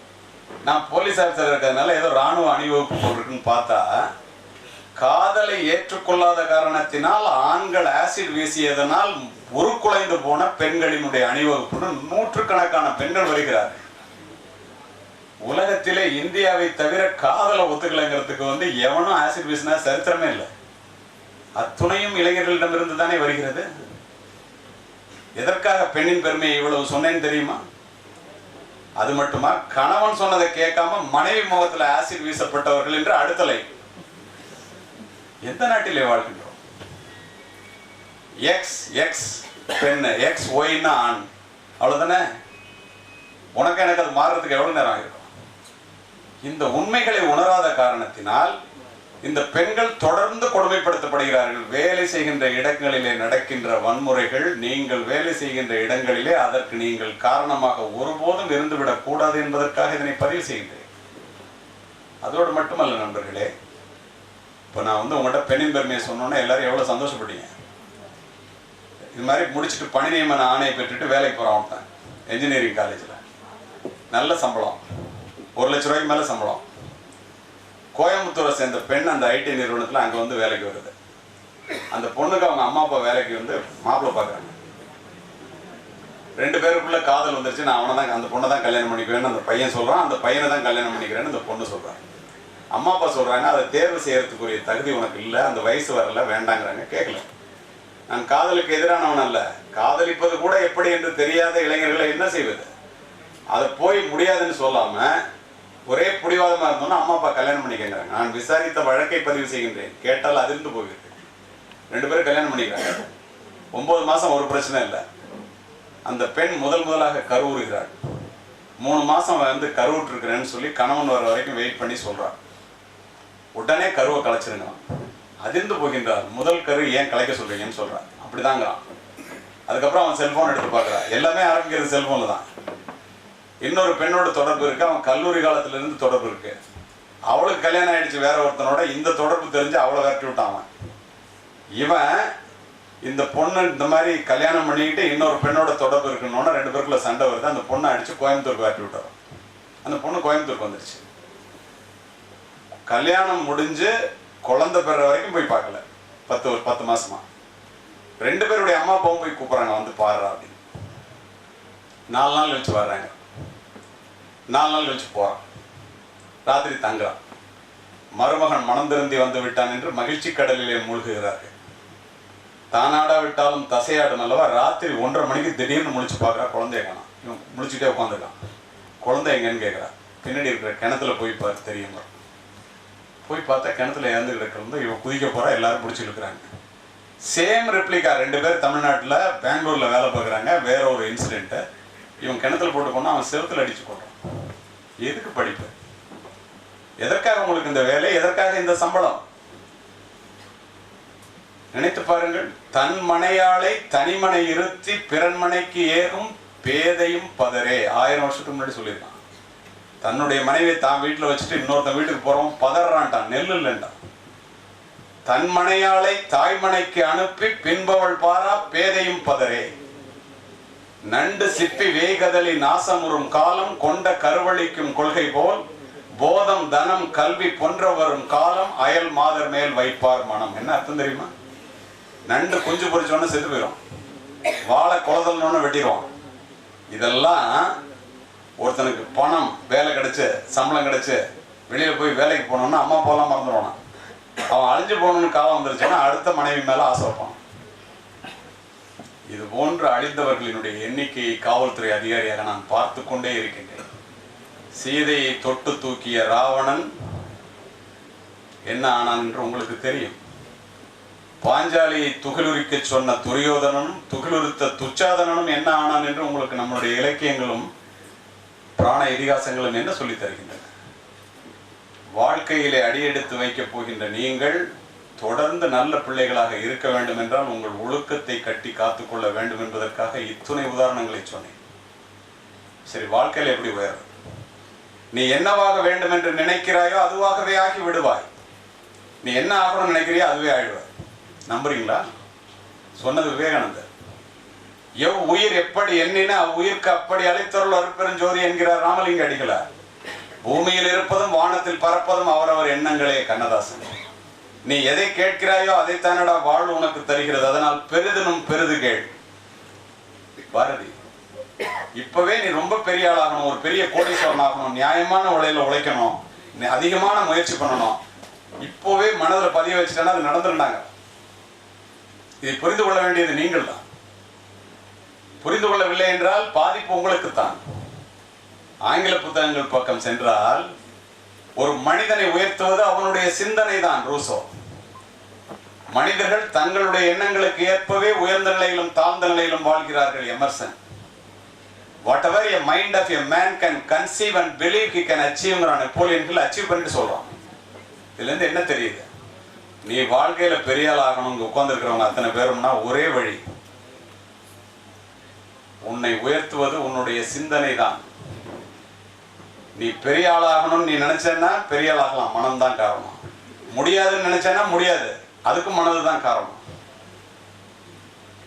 நான் போலீஸ் ஆஃபீஸர் இருக்கிறதுனால ஏதோ ராணுவ அணிவகுப்பு போட்டிருக்குன்னு பார்த்தா, காதலை ஏற்றுக்கொள்ளாத காரணத்தினால் ஆண்கள் ஆசிட் வீசியதனால் உருக்குலைந்து போன பெண்களினுடைய அணிவகுப்புன்னு நூற்றுக்கணக்கான பெண்கள் வருகிறார்கள். உலகத்திலே இந்தியாவை தவிர காதலை ஒத்துக்கலைங்கிறதுக்கு எவனும் ஆசிட் வீசினா சரித்திரமே இல்லை. அத்துணையும் இளைஞர்களிடமிருந்து தானே வருகிறது. எதற்காக பெண்ணின் பெருமையை இவ்வளவு சொன்னேன்னு தெரியுமா? அது மட்டுமா, கணவன் சொன்னதை கேட்காம மனைவி முகத்தில் ஆசிட் வீசப்பட்டவர்கள் என்று அடுத்தலை. எந்த நாட்டிலே வாழ்கின்றோம்? எக்ஸ் எக்ஸ் பெண், எக்ஸ் ஒய்னா ஆண், அவ்வளவுதானே. உனக்கு எனக்கு அது மாறுறதுக்கு எவ்வளவு நேரம் ஆகிடும்? இந்த உண்மைகளை உணராத காரணத்தினால் இந்த பெண்கள் தொடர்ந்து கொடுமைப்படுத்தப்படுகிறார்கள். வேலை செய்கின்ற இடங்களிலே நடக்கின்ற வன்முறைகள், நீங்கள் வேலை செய்கின்ற இடங்களிலே அதற்கு நீங்கள் காரணமாக ஒருபோதும் இருந்துவிடக் கூடாது என்பதற்காக இதனை பதிவு செய்கின்றேன். அதோடு மட்டுமல்ல நண்பர்களே, இப்போ நான் உங்கள்கிட்ட பெண்ணின் பெருமையை சொன்னோன்னே எல்லாரும் எவ்வளோ சந்தோஷப்பட்டீங்க. இது மாதிரி முடிச்சுட்டு பணி நியமன ஆணையை பெற்றுட்டு வேலைக்கு போகிறான் என்ஜினியரிங் காலேஜில். நல்ல சம்பளம், 1 லட்ச ரூபாய்க்கு மேலே சம்பளம். கோயம்புத்தூரை சேர்ந்த பெண் அந்த ஐடி நிறுவனத்தில் அங்கே வேலைக்கு வருது. அந்த பொண்ணுக்கு அவங்க அம்மா அப்பா வேலைக்கு மாப்பிள்ளை பார்க்குறாங்க. 2 பேருக்குள்ள காதல் வந்துருச்சு. நான் அவனை தான், அந்த பொண்ணை தான் கல்யாணம் பண்ணிக்குவேன்னு அந்த பையன் சொல்கிறான். அந்த பையனை தான் கல்யாணம் பண்ணிக்கிறேன்னு அந்த பொண்ணு சொல்கிறாங்க. அம்மா அப்பா சொல்கிறாங்க, அதை தேர்வு செய்யறதுக்குரிய தகுதி உனக்கு இல்லை, அந்த வயசு வரல, வேண்டாங்கிறாங்க. கேட்கல. நான் காதலுக்கு எதிரானவன் அல்ல. காதலிப்பது கூட எப்படி என்று தெரியாத இளைஞர்களை என்ன செய்வது? அதை போய் முடியாதுன்னு சொல்லாமல் ஒரே புடிவாதமாக இருந்தோன்னா அம்மா அப்பா கல்யாணம் பண்ணிக்கிறாங்க. நான் விசாரித்த வழக்கை பதிவு செய்கின்றேன். கேட்டால் அதிர்ந்து போகிறது. 2 பேரும் கல்யாணம் பண்ணிக்கிறாங்க. 9 மாதம் ஒரு பிரச்சனை இல்லை. அந்த பெண் முதலாக கருவுறுகிறாள். 3 மாதம் கருவுற்றிருக்கிறேன்னு சொல்லி கணவன் வர வரைக்கும் வெயிட் பண்ணி சொல்கிறாள். உடனே கருவை கலைச்சிருங்க. அதிர்ந்து போகின்றார். முதல் கரு ஏன் கலைக்க சொல்றீங்கன்னு சொல்றான். அப்படிதாங்கிறான். அதுக்கப்புறம் அவன் செல்போன் எடுத்து பார்க்குறான். எல்லாமே ஆரம்பிக்கிறது செல்போன்ல தான். இன்னொரு பெண்ணோட தொடர்பு இருக்கு. அவன் கல்லூரி காலத்துல இருந்து தொடர்பு இருக்கு. அவளுக்கு கல்யாணம் ஆயிடுச்சு வேற ஒருத்தனோட. இந்த தொடர்பு தெரிஞ்சு அவளை விரட்டி விட்டான். இவன் இந்த பொண்ணு இந்த மாதிரி கல்யாணம் பண்ணிக்கிட்டு இன்னொரு பெண்ணோட தொடர்பு இருக்குன்னு 2 பேருக்குள்ள சண்டை வருது. அந்த பொண்ணை அடிச்சு கோயம்புத்தூருக்கு விரட்டி விட்டார். அந்த பொண்ணு கோயம்புத்தூருக்கு வந்துருச்சு. கல்யாணம் முடிஞ்சு குழந்தை பெற வரைக்கும் போய் பார்க்கல. 10 மாசமா 2 பேருடைய அம்மா அப்பாவும் போய் கூப்பிட்றாங்க, பாடுறா அப்படின்னு. 4 நாள் கழிச்சு வர்றாங்க. 4 நாள் கழிச்சு போறான். ராத்திரி தங்குறான். மருமகன் மனம் திருந்தி வந்து விட்டான் என்று மகிழ்ச்சி கடலிலே மூழ்குகிறார்கள். தானாடா விட்டாலும் தசையாடும் அல்லவா. ராத்திரி 1:30 மணிக்கு திடீர்னு முழிச்சு பார்க்குறா. குழந்தைய காணோம். இவன் முழிச்சுட்டே உட்காந்துருக்கான். குழந்தை எங்கன்னு கேட்குறா. பின்னாடி இருக்கிற கிணத்துல போய் பார்த்து தெரியுங்க. போய் பார்த்தா கிணத்துல இறந்து கிடக்கிறது. இவன் குதிக்க போறா. எல்லாரும் பிடிச்சி இழுக்கிறாங்க. Same replica. 2 பேர் தமிழ்நாட்டில் பெங்களூர்ல வேலை பார்க்குறாங்க. வேற ஒரு இன்சிடென்ட். இவன் கிணத்துல போட்டு போனா அவன் செவுத்துல அடிச்சு கொள்றான். எதுக்கு படிப்பு? எதற்காக உங்களுக்கு இந்த வேலை? எதற்காக இந்த சம்பளம்? நினைத்து பாருங்கள். தன் மனையாளை தனிமனை இருத்தி பிறன்மனைக்கு ஏகும் பேதையும் பதரே. 1000 வருஷத்துக்கு முன்னாடி சொல்லியிருக்கான். தன்னுடைய மனைவியை தான் வீட்டில் வச்சுட்டு இன்னொருத்தன் வீட்டுக்கு போறவன் பதறான்ட்டான். நெல் இல்லைன்ட்டான். தன் மனையாளை தாய்மனைக்கு அனுப்பி பின்பவள் பாரா பேதையும் பதரே. நண்டு சிப்பி வேகதலி நாசமுறும் காலம் கொண்ட கருவழிக்கும் கொள்கை போல் போதம் தனம் கல்வி பொன்ற வரும் காலம் அயல் மாதர் மேல் வைப்பார் மனம். என்ன அர்த்தம் தெரியுமா? நண்டு குஞ்சு பொறிச்சோன்னு செத்து போயிடும். வாழை குளதல்னு வெட்டிடுவான். இதெல்லாம் ஒருத்தனுக்கு பணம், வேலை கிடைச்சு, சம்பளம் கிடைச்சு வெளியில போய் வேலைக்கு போனோம்னா அம்மா அப்பாலாம் மறந்துடுவான். அவன் அழிஞ்சு போகணும்னு காலம் வந்துருச்சுன்னா அடுத்த மனைவி மேல ஆசை வைப்பான். இது போன்ற அழிந்தவர்களினுடைய எண்ணிக்கையை காவல்துறை அதிகாரியாக நான் பார்த்து கொண்டே இருக்கின்றேன். சீதையை தொட்டு தூக்கிய ராவணன் என்ன ஆனான் என்று உங்களுக்கு தெரியும். பாஞ்சாலியை துகிலுரிக்க சொன்ன துரியோதனனும் துகிலுரித்த துச்சாதனனும் என்ன ஆனான் என்று உங்களுக்கு நம்முடைய இலக்கியங்களும் புராண இதிகாசங்களும் என்ன சொல்லி தருகின்றன. வாழ்க்கையிலே அடியெடுத்து வைக்கப் போகின்ற நீங்கள் தொடர்ந்து நல்ல பிள்ளைகளாக இருக்க வேண்டும் என்றால் உங்கள் ஒழுக்கத்தை கட்டி காத்துக்கொள்ள வேண்டும் என்பதற்காக இத்துணை உதாரணங்களை சொன்னேன். சரி, வாழ்க்கையில் எப்படி உயரும்? நீ என்னவாக வேண்டும் என்று நினைக்கிறாயோ அதுவாகவே ஆகி விடுவாய். நீ என்ன ஆகணும்னு நினைக்கிறியோ அதுவே ஆயிடுவாய். நம்புறீங்களா? சொன்னது விவேகானந்தர். உயிர் எப்படி எண்ணின அவ்வுயிர்க்கு அப்படி அழைத்தருள் அருட்பெருஞ்சோதி என்கிறார் ராமலிங்க அடிகளார். பூமியில் இருப்பதும் வானத்தில் பறப்பதும் அவரவர் எண்ணங்களே கண்ணதாசன். நீ எதை கேட்கிறாயோ அதைத்தானடா வாழ்வு உனக்கு தருகிறது, அதனால் பெரிதனும் பெரிது கேள். பாரதி. இப்பவே நீ ரொம்ப பெரிய ஆளாகணும், ஒரு பெரிய கோடீஸ்வரன் ஆகணும், நியாயமான உழையில உழைக்கணும், அதிகமான முயற்சி பண்ணணும். இப்போவே மனதில் பதிய வச்சுட்டா அது நடந்துருந்தாங்க. இதை புரிந்து கொள்ள வேண்டியது நீங்கள் தான். புரிந்து கொள்ளவில்லை என்றால் பாதிப்பு உங்களுக்கு தான். ஆங்கில புத்தகங்கள் பக்கம் சென்றால் ஒரு மனிதனை உயர்த்துவது அவனுடைய சிந்தனை தான். ரூசோ, மனிதர்கள் தங்களுடைய எண்ணங்களுக்கு ஏற்பவே உயர்ந்த நிலையிலும் தாழ்ந்த நிலையிலும் வாழ்கிறார்கள். Emerson, whatever a mind of a man can conceive and believe he can achieve, Napoleon Hill achieve பண்ணிட்டு சொல்றான். இதுல இருந்து என்ன தெரியுது? நீ வாழ்க்கையில பெரிய ஆள் ஆகணும் உட்கார்ந்து இருக்கிறவங்க அத்தனை பேரும்னா ஒரே வழி, உன்னை உயர்த்துவது உன்னுடைய சிந்தனை தான். நீ பெரிய ஆளாகணும்னு நீ நினைச்சேன்னா பெரிய ஆளாகலாம், மனம்தான் காரணம். முடியாதுன்னு நினைச்சேன்னா முடியாது, அதுக்கு மனதுதான் காரணம்.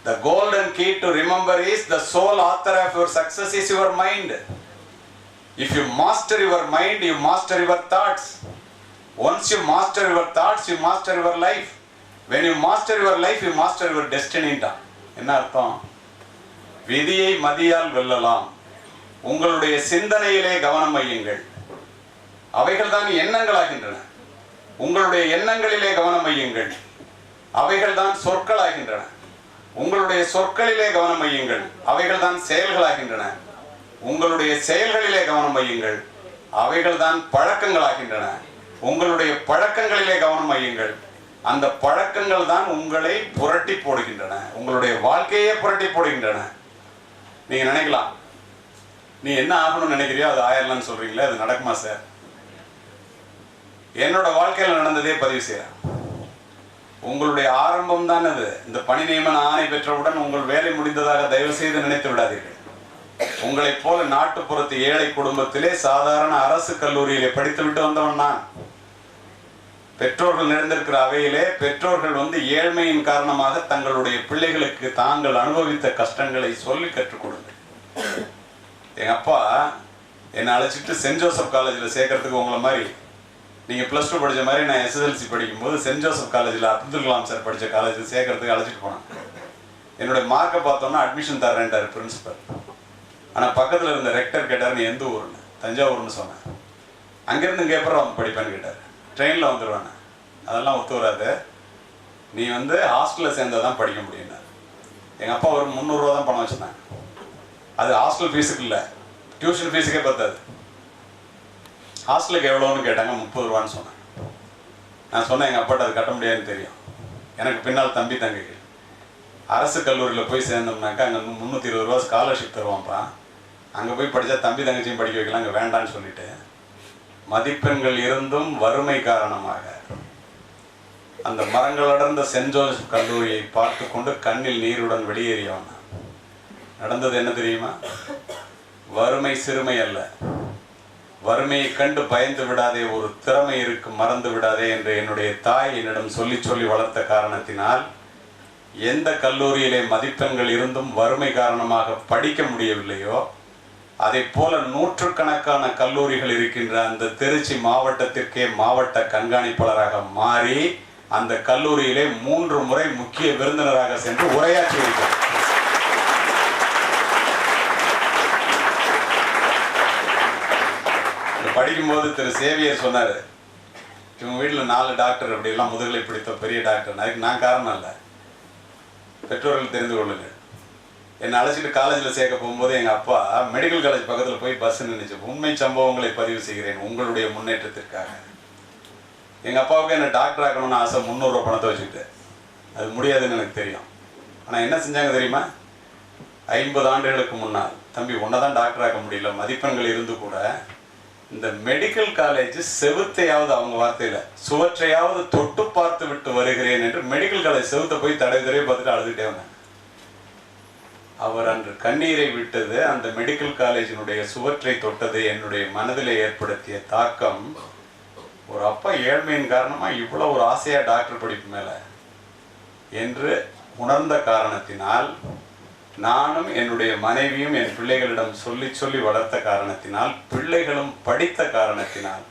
The golden key to remember is the sole author of your success is your mind. If you master your mind, you master your thoughts. Once you master your thoughts, you master your life. When you master your life, you master your destiny. என்ன அர்த்தம்? விதியை மதியால் வெல்லலாம். உங்களுடைய சிந்தனையிலே கவனம் வையுங்கள். அவைகள் தான் எண்ணங்களாகின்றன. உங்களுடைய எண்ணங்களிலே கவனம் வையுங்கள். அவைகள் தான் சொற்களாகின்றன. உங்களுடைய சொற்களிலே கவனம் வையுங்கள். அவைகள் தான் செயல்களாகின்றன. உங்களுடைய செயல்களிலே கவனம் வையுங்கள். அவைகள் தான் பழக்கங்களாகின்றன. உங்களுடைய பழக்கங்களிலே கவனம் வையுங்கள். அந்த பழக்கங்கள் தான் உங்களை புரட்டி போடுகின்றன, உங்களுடைய வாழ்க்கையே புரட்டி போடுகின்றன. நீங்க நினைக்கலாம், நீ என்ன ஆகணும்னு நினைக்கிறியோ அது ஆயிரலாம்னு சொல்றீங்களே, அது நடக்குமா சார்? என்னோட வாழ்க்கையில் நடந்ததே பதிவு செய்யறேன். உங்களுடைய ஆரம்பம் தான் அது. இந்த பணி நியமன ஆணை பெற்றவுடன் உங்கள் வேலை முடிந்ததாக தயவு செய்து நினைத்து விடாதீர்கள். உங்களைப் போல நாட்டுப்புறத்து ஏழை குடும்பத்திலே சாதாரண அரசு கல்லூரியிலே படித்துவிட்டு வந்தவன் நான். பெற்றோர்கள் நிறைந்திருக்கிற அவையிலே பெற்றோர்கள் ஏழ்மையின் காரணமாக தங்களுடைய பிள்ளைகளுக்கு தாங்கள் அனுபவித்த கஷ்டங்களை சொல்லி கற்றுக் கொடுங்க. எங்க அப்பா என்னை அழைச்சிட்டு சென்ட் ஜோசப் காலேஜில் சேர்க்கறதுக்கு உங்களை மாதிரி நீங்கள் +2 படித்த மாதிரி நான் SSLC படிக்கும்போது சென்ட் ஜோசப் காலேஜில் அப்துல் கலாம் சார் படித்த காலேஜில் சேர்க்கறதுக்கு அழைச்சிட்டு போனேன். என்னுடைய மார்க்கை பார்த்தோன்னா அட்மிஷன் தரேன்ட்டார் பிரின்சிபல். ஆனால் பக்கத்தில் இருந்த ரெக்டர் கேட்டார், நீ எந்த ஊருன்னு? தஞ்சாவூர்னு சொன்னேன். அங்கேருந்து இங்கே எப்பறம் வந்து படிப்பேன்னு கேட்டார். ட்ரெயினில் வந்துடுவேன். அதெல்லாம் ஒத்து வராது, நீ ஹாஸ்டலில் சேர்ந்தால் தான் படிக்க முடியும்னா. எங்கள் அப்பா ஒரு 300 ரூபா தான் பணம் வச்சுருந்தாங்க. அது ஹாஸ்டல் ஃபீஸுக்கு இல்லை, டியூஷன் ஃபீஸுக்கே பார்த்தாது. ஹாஸ்டலுக்கு எவ்வளோன்னு கேட்டாங்க, 30 ரூபான்னு சொன்னேன். நான் சொன்னேன், எங்கள் அப்பாட்ட அது கட்ட முடியாதுன்னு தெரியும். எனக்கு பின்னால் தம்பி தங்கைகள் அரசு கல்லூரியில் போய் சேர்ந்தோம்னாக்கா அங்கே 320 ரூபா ஸ்காலர்ஷிப் தருவான்ப்பா, அங்கே போய் படித்தா தம்பி தங்கச்சியும் படிக்க வைக்கலாம், அங்கே வேண்டான்னு சொல்லிட்டு மதிப்பெண்கள் இருந்தும் வறுமை காரணமாக அந்த மரங்கள் அடர்ந்த சென்ட் ஜோசப் கல்லூரியை பார்த்து கொண்டு கண்ணில் நீருடன் வெளியேறியவன். நடந்தது என்ன தெரியுமா? வறுமை சிறுமை அல்ல. வறுமையை கண்டு பயந்து விடாதே, ஒரு திறமை இருக்கு மறந்து விடாதே என்று என்னுடைய தாய் என்னிடம் சொல்லி சொல்லி வளர்த்த காரணத்தினால் எந்த கல்லூரியிலே மதிப்பெண்கள் இருந்தும் வறுமை காரணமாக படிக்க முடியவில்லையோ அதை போல நூற்றுக்கணக்கான கல்லூரிகள் இருக்கின்ற அந்த திருச்சி மாவட்டத்திற்கே மாவட்ட கண்காணிப்பாளராக மாறி அந்த கல்லூரியிலே 3 முறை முக்கிய விருந்தினராக சென்று உரையாற்றி இருக்கிறார். படிக்கும்போது திரு சேவியர் சொன்னார், இவங்க வீட்டில் 4 டாக்டர் அப்படிலாம் முதுகலை பிடித்த பெரிய டாக்டர். அதுக்கு நான் காரணம் இல்லை, பெற்றோர்கள் தெரிந்து கொள்ளுங்கள். என்னை அழைச்சிட்டு காலேஜில் சேர்க்க போகும்போது எங்கள் அப்பா மெடிக்கல் காலேஜ் பக்கத்தில் போய் பஸ் நினைச்சு உண்மை சம்பவங்களை பதிவு செய்கிறேன் உங்களுடைய முன்னேற்றத்திற்காக. எங்கள் அப்பாவுக்கு என்னை டாக்டர் ஆக்கணும்னு ஆசை. 300 ரூபா பணத்தை வச்சுக்கிட்டு அது முடியாதுன்னு எனக்கு தெரியும். ஆனால் என்ன செஞ்சாங்க தெரியுமா? 50 ஆண்டுகளுக்கு முன்னால், தம்பி உன்னை தான் டாக்டர் ஆக்க முடியல, மதிப்பெண்கள் இருந்து கூட இந்த மெடிக்கல் காலேஜ் செவுத்தையாவது, அவங்க வார்த்தையில சுவற்றையாவது தொட்டு பார்த்து விட்டு வருகிறேன் என்று மெடிக்கல் காலேஜ் செவுத்தை போய் தடவை பார்த்துட்டு அழுதுகிட்டே வந்தாங்க. அவர் அன்று கண்ணீரை விட்டது அந்த மெடிக்கல் காலேஜினுடைய சுவற்றை தொட்டது என்னுடைய மனதில் ஏற்படுத்திய தாக்கம். ஒரு அப்பா ஏழ்மையின் காரணமா இவ்வளவு ஒரு ஆசையா டாக்டர் படிப்பு மேல என்று உணர்ந்த காரணத்தினால், நானும் என்னுடைய மனைவியும் என் பிள்ளைகளிடம் சொல்லி சொல்லி வளர்த்த காரணத்தினால், பிள்ளைகளும் படித்த காரணத்தினால்,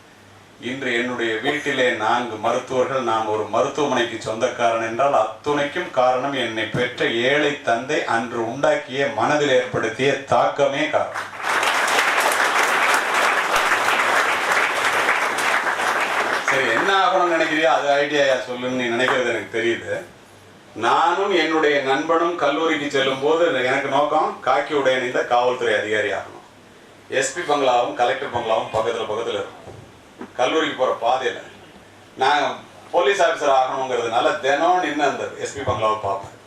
இன்று என்னுடைய வீட்டிலே 4 மருத்துவர்கள், நான் ஒரு மருத்துவமனைக்கு சொந்தக்காரன் என்றால் அத்துணைக்கும் காரணம் என்னை பெற்ற ஏழை தந்தை அன்று உண்டாக்கிய மனதில் ஏற்படுத்திய தாக்கமே காரணம். சரி, என்ன ஆகணும்னு நினைக்கிறியோ அது ஐடியா சொல்லுன்னு நீ நினைக்கிறது எனக்கு தெரியுது. நானும் என்னுடைய நண்பனும் கல்லூரிக்கு செல்லும் போது எனக்கு நோக்கம் காக்கி உடை அணிந்த காவல்துறை அதிகாரி ஆகணும். எஸ்பி பங்களாவும் கலெக்டர் பங்களாவும் பக்கத்தில் இருக்கும். கல்லூரிக்கு போகிற பாதையில் நான் போலீஸ் ஆஃபீஸர் ஆகணுங்கிறதுனால தினம் நின்று அந்த எஸ்பி பங்களாவை பார்ப்பேன்.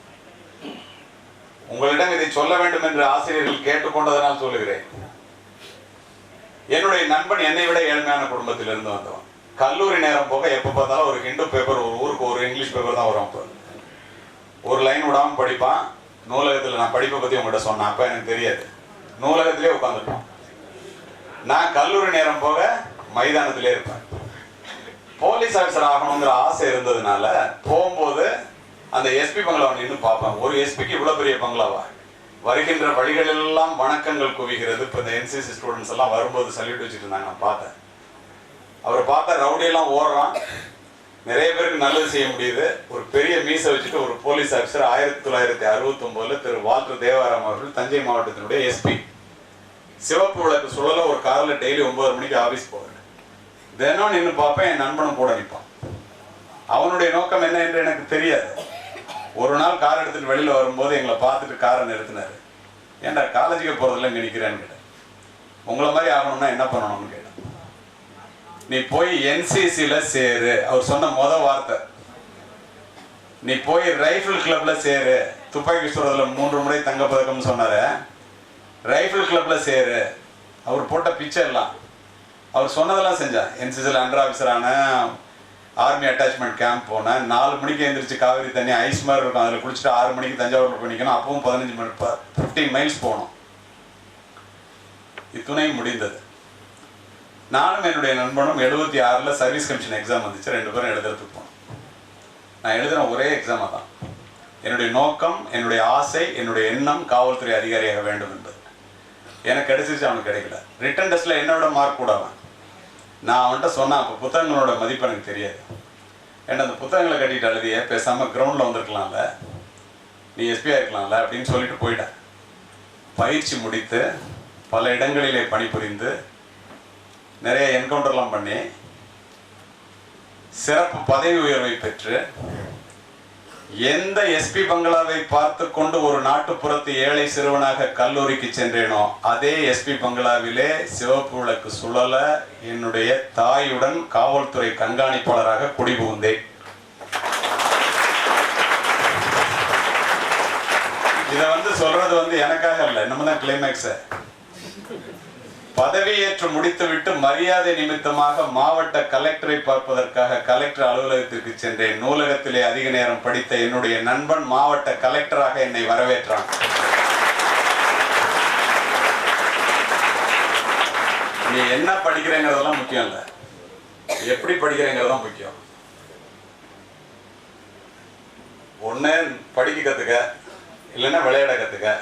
உங்களிடம் இதை சொல்ல வேண்டும் என்று ஆசிரியர்கள் கேட்டுக்கொண்டதனால் சொல்லுகிறேன். என்னுடைய நண்பன் என்னை விட ஏழ்மையான குடும்பத்திலிருந்து வந்தவன். கல்லூரி நேரம் போக எப்போ பார்த்தாலும் ஒரு ஹிந்து பேப்பர், ஒரு ஊருக்கு ஒரு இங்கிலீஷ் பேப்பர் தான் வரும். ஒரு லைன் விடாமல் படிப்பான். நூலகத்தில் நான் படிப்பை பற்றி உங்கள்கிட்ட சொன்னேன், அப்போ எனக்கு தெரியாது. நூலகத்திலே உட்காந்துருப்பான். நான் கல்லூரி நேரம் போக மைதானத்திலே இருப்பேன். போலீஸ் ஆஃபீஸர் ஆகணுங்கிற ஆசை இருந்ததுனால போகும்போது அந்த எஸ்பி பங்களாவை நின்று பார்ப்பேன். ஒரு எஸ்பிக்கு இவ்வளோ பெரிய பங்களாவா? வருகின்ற வழிகளெல்லாம் வணக்கங்கள் குவிகிறது. இப்போ இந்த என்சிசி ஸ்டூடெண்ட்ஸ் எல்லாம் வரும்போது சல்யூட் வச்சுட்டு இருந்தாங்க. நான் பார்த்தேன். அவரை பார்த்தா ரவுடியெல்லாம் ஓடுறான். நிறைய பேருக்கு நல்லது செய்ய முடியுது. ஒரு பெரிய மீசை வச்சுட்டு ஒரு போலீஸ் ஆஃபீஸர் 1969 திரு வால்டர் தேவாராம் அவர்கள் தஞ்சை மாவட்டத்தினுடைய எஸ்பி. சிவப்பு விளக்கு சுழல ஒரு காரில் டெய்லி 9 மணிக்கு ஆஃபீஸ் போவேன். தினம் நின்று பார்ப்பேன். என் நண்பனும் கூட நிற்பான். அவனுடைய நோக்கம் என்ன என்று எனக்கு தெரியாது. ஒரு நாள் கார் எடுத்துட்டு வெளியில் வரும்போது எங்களை பார்த்துட்டு காரை நிறுத்தினார். ஏன்டா காலேஜுக்கு போகிறதுல இங்கே நிற்கிறேன்னு கேட்டேன். உங்களை மாதிரி ஆகணும்னா என்ன பண்ணணும்னு கேட்டேன். நீ போய் என்சிசியில் சேரு. அவர் சொன்ன வார்த்தை, நீ போய் ரைஃபிள் கிளப்ல சேரு. துப்பாக்கி சுடுறதுல 3 முறை தங்கப்பதக்கம்னு சொன்னாரு. ரைஃபிள் கிளப்ல சேரு. அவர் போட்ட பிக்சர் எல்லாம் அவர் சொன்னதெல்லாம் செஞ்சான். என்சிசியில் அண்டர் ஆஃபீஸரான, ஆர்மி அட்டாச்மெண்ட் கேம்ப் போனேன். 4 மணிக்கு எழுந்திரிச்சு காவிரி தண்ணி ஐஸ் மாதிரி இருக்கும், அதில் குளிச்சுட்டு 6 மணிக்கு தஞ்சாவூர் போய் நிற்கணும். அப்பவும் 15 மைல்ஸ் போகணும். இத்துணை முடிந்தது. நானும் என்னுடைய நண்பனும் 76 சர்வீஸ் கமிஷன் எக்ஸாம் வந்துச்சு. 2 பேரும் எழுதுறதுக்கு போனோம். நான் எழுதுன ஒரே எக்ஸாமை தான். என்னுடைய நோக்கம், என்னுடைய ஆசை, என்னுடைய எண்ணம் காவல்துறை அதிகாரியாக வேண்டும் என்பது. எனக்கு கிடைச்சிருச்சு, அவனுக்கு கிடைக்கல. ரிட்டன் டெஸ்ட்டில் என்னோட மார்க் கூட அவன். நான் அவன்கிட்ட சொன்னேன், அப்போ புத்தகங்களோட மதிப்பு எனக்கு தெரியாது. ஏன்னா அந்த புத்தகங்களை கட்டிட்டு அழுதிய பேசாமல் கிரவுண்டில் வந்திருக்கலாம்ல, நீ எஸ்பியாக இருக்கலாம்ல அப்படின்னு சொல்லிட்டு போயிட்டேன். பயிற்சி முடித்து பல இடங்களிலே பணிபுரிந்து நிறைய என்கவுண்டர்லாம் பண்ணி சிறப்பு பதவி உயர்வை பெற்று எந்த எஸ்பி பங்களாவை பார்த்து கொண்டு ஒரு நாட்டுப்புறத்து ஏழை சிறுவனாக கல்லூரிக்கு சென்றேனோ அதே எஸ்பி பங்களாவிலே சிவப்பு விளக்கு சுழல என்னுடைய தாயுடன் காவல்துறை கண்காணிப்பாளராக குடிபுகுந்தேன். இதை சொல்றது எனக்காக இல்லை, நம்ம தான் கிளைமேக்ஸ். பதவியேற்று முடித்துவிட்டு மரியாதை நிமித்தமாக மாவட்ட கலெக்டரை பார்ப்பதற்காக கலெக்டர் அலுவலகத்திற்கு சென்றேன். நூலகத்திலே அதிக நேரம் படித்த என்னுடைய நண்பன் மாவட்ட கலெக்டராக என்னை வரவேற்றான். நீ என்ன படிக்கிறேங்கிறதெல்லாம் முக்கியம் இல்லை, எப்படி படிக்கிறேங்கிறதான் முக்கியம். ஒண்ணு படிக்க கத்துக்க, இல்லைன்னா விளையாட கத்துக்க,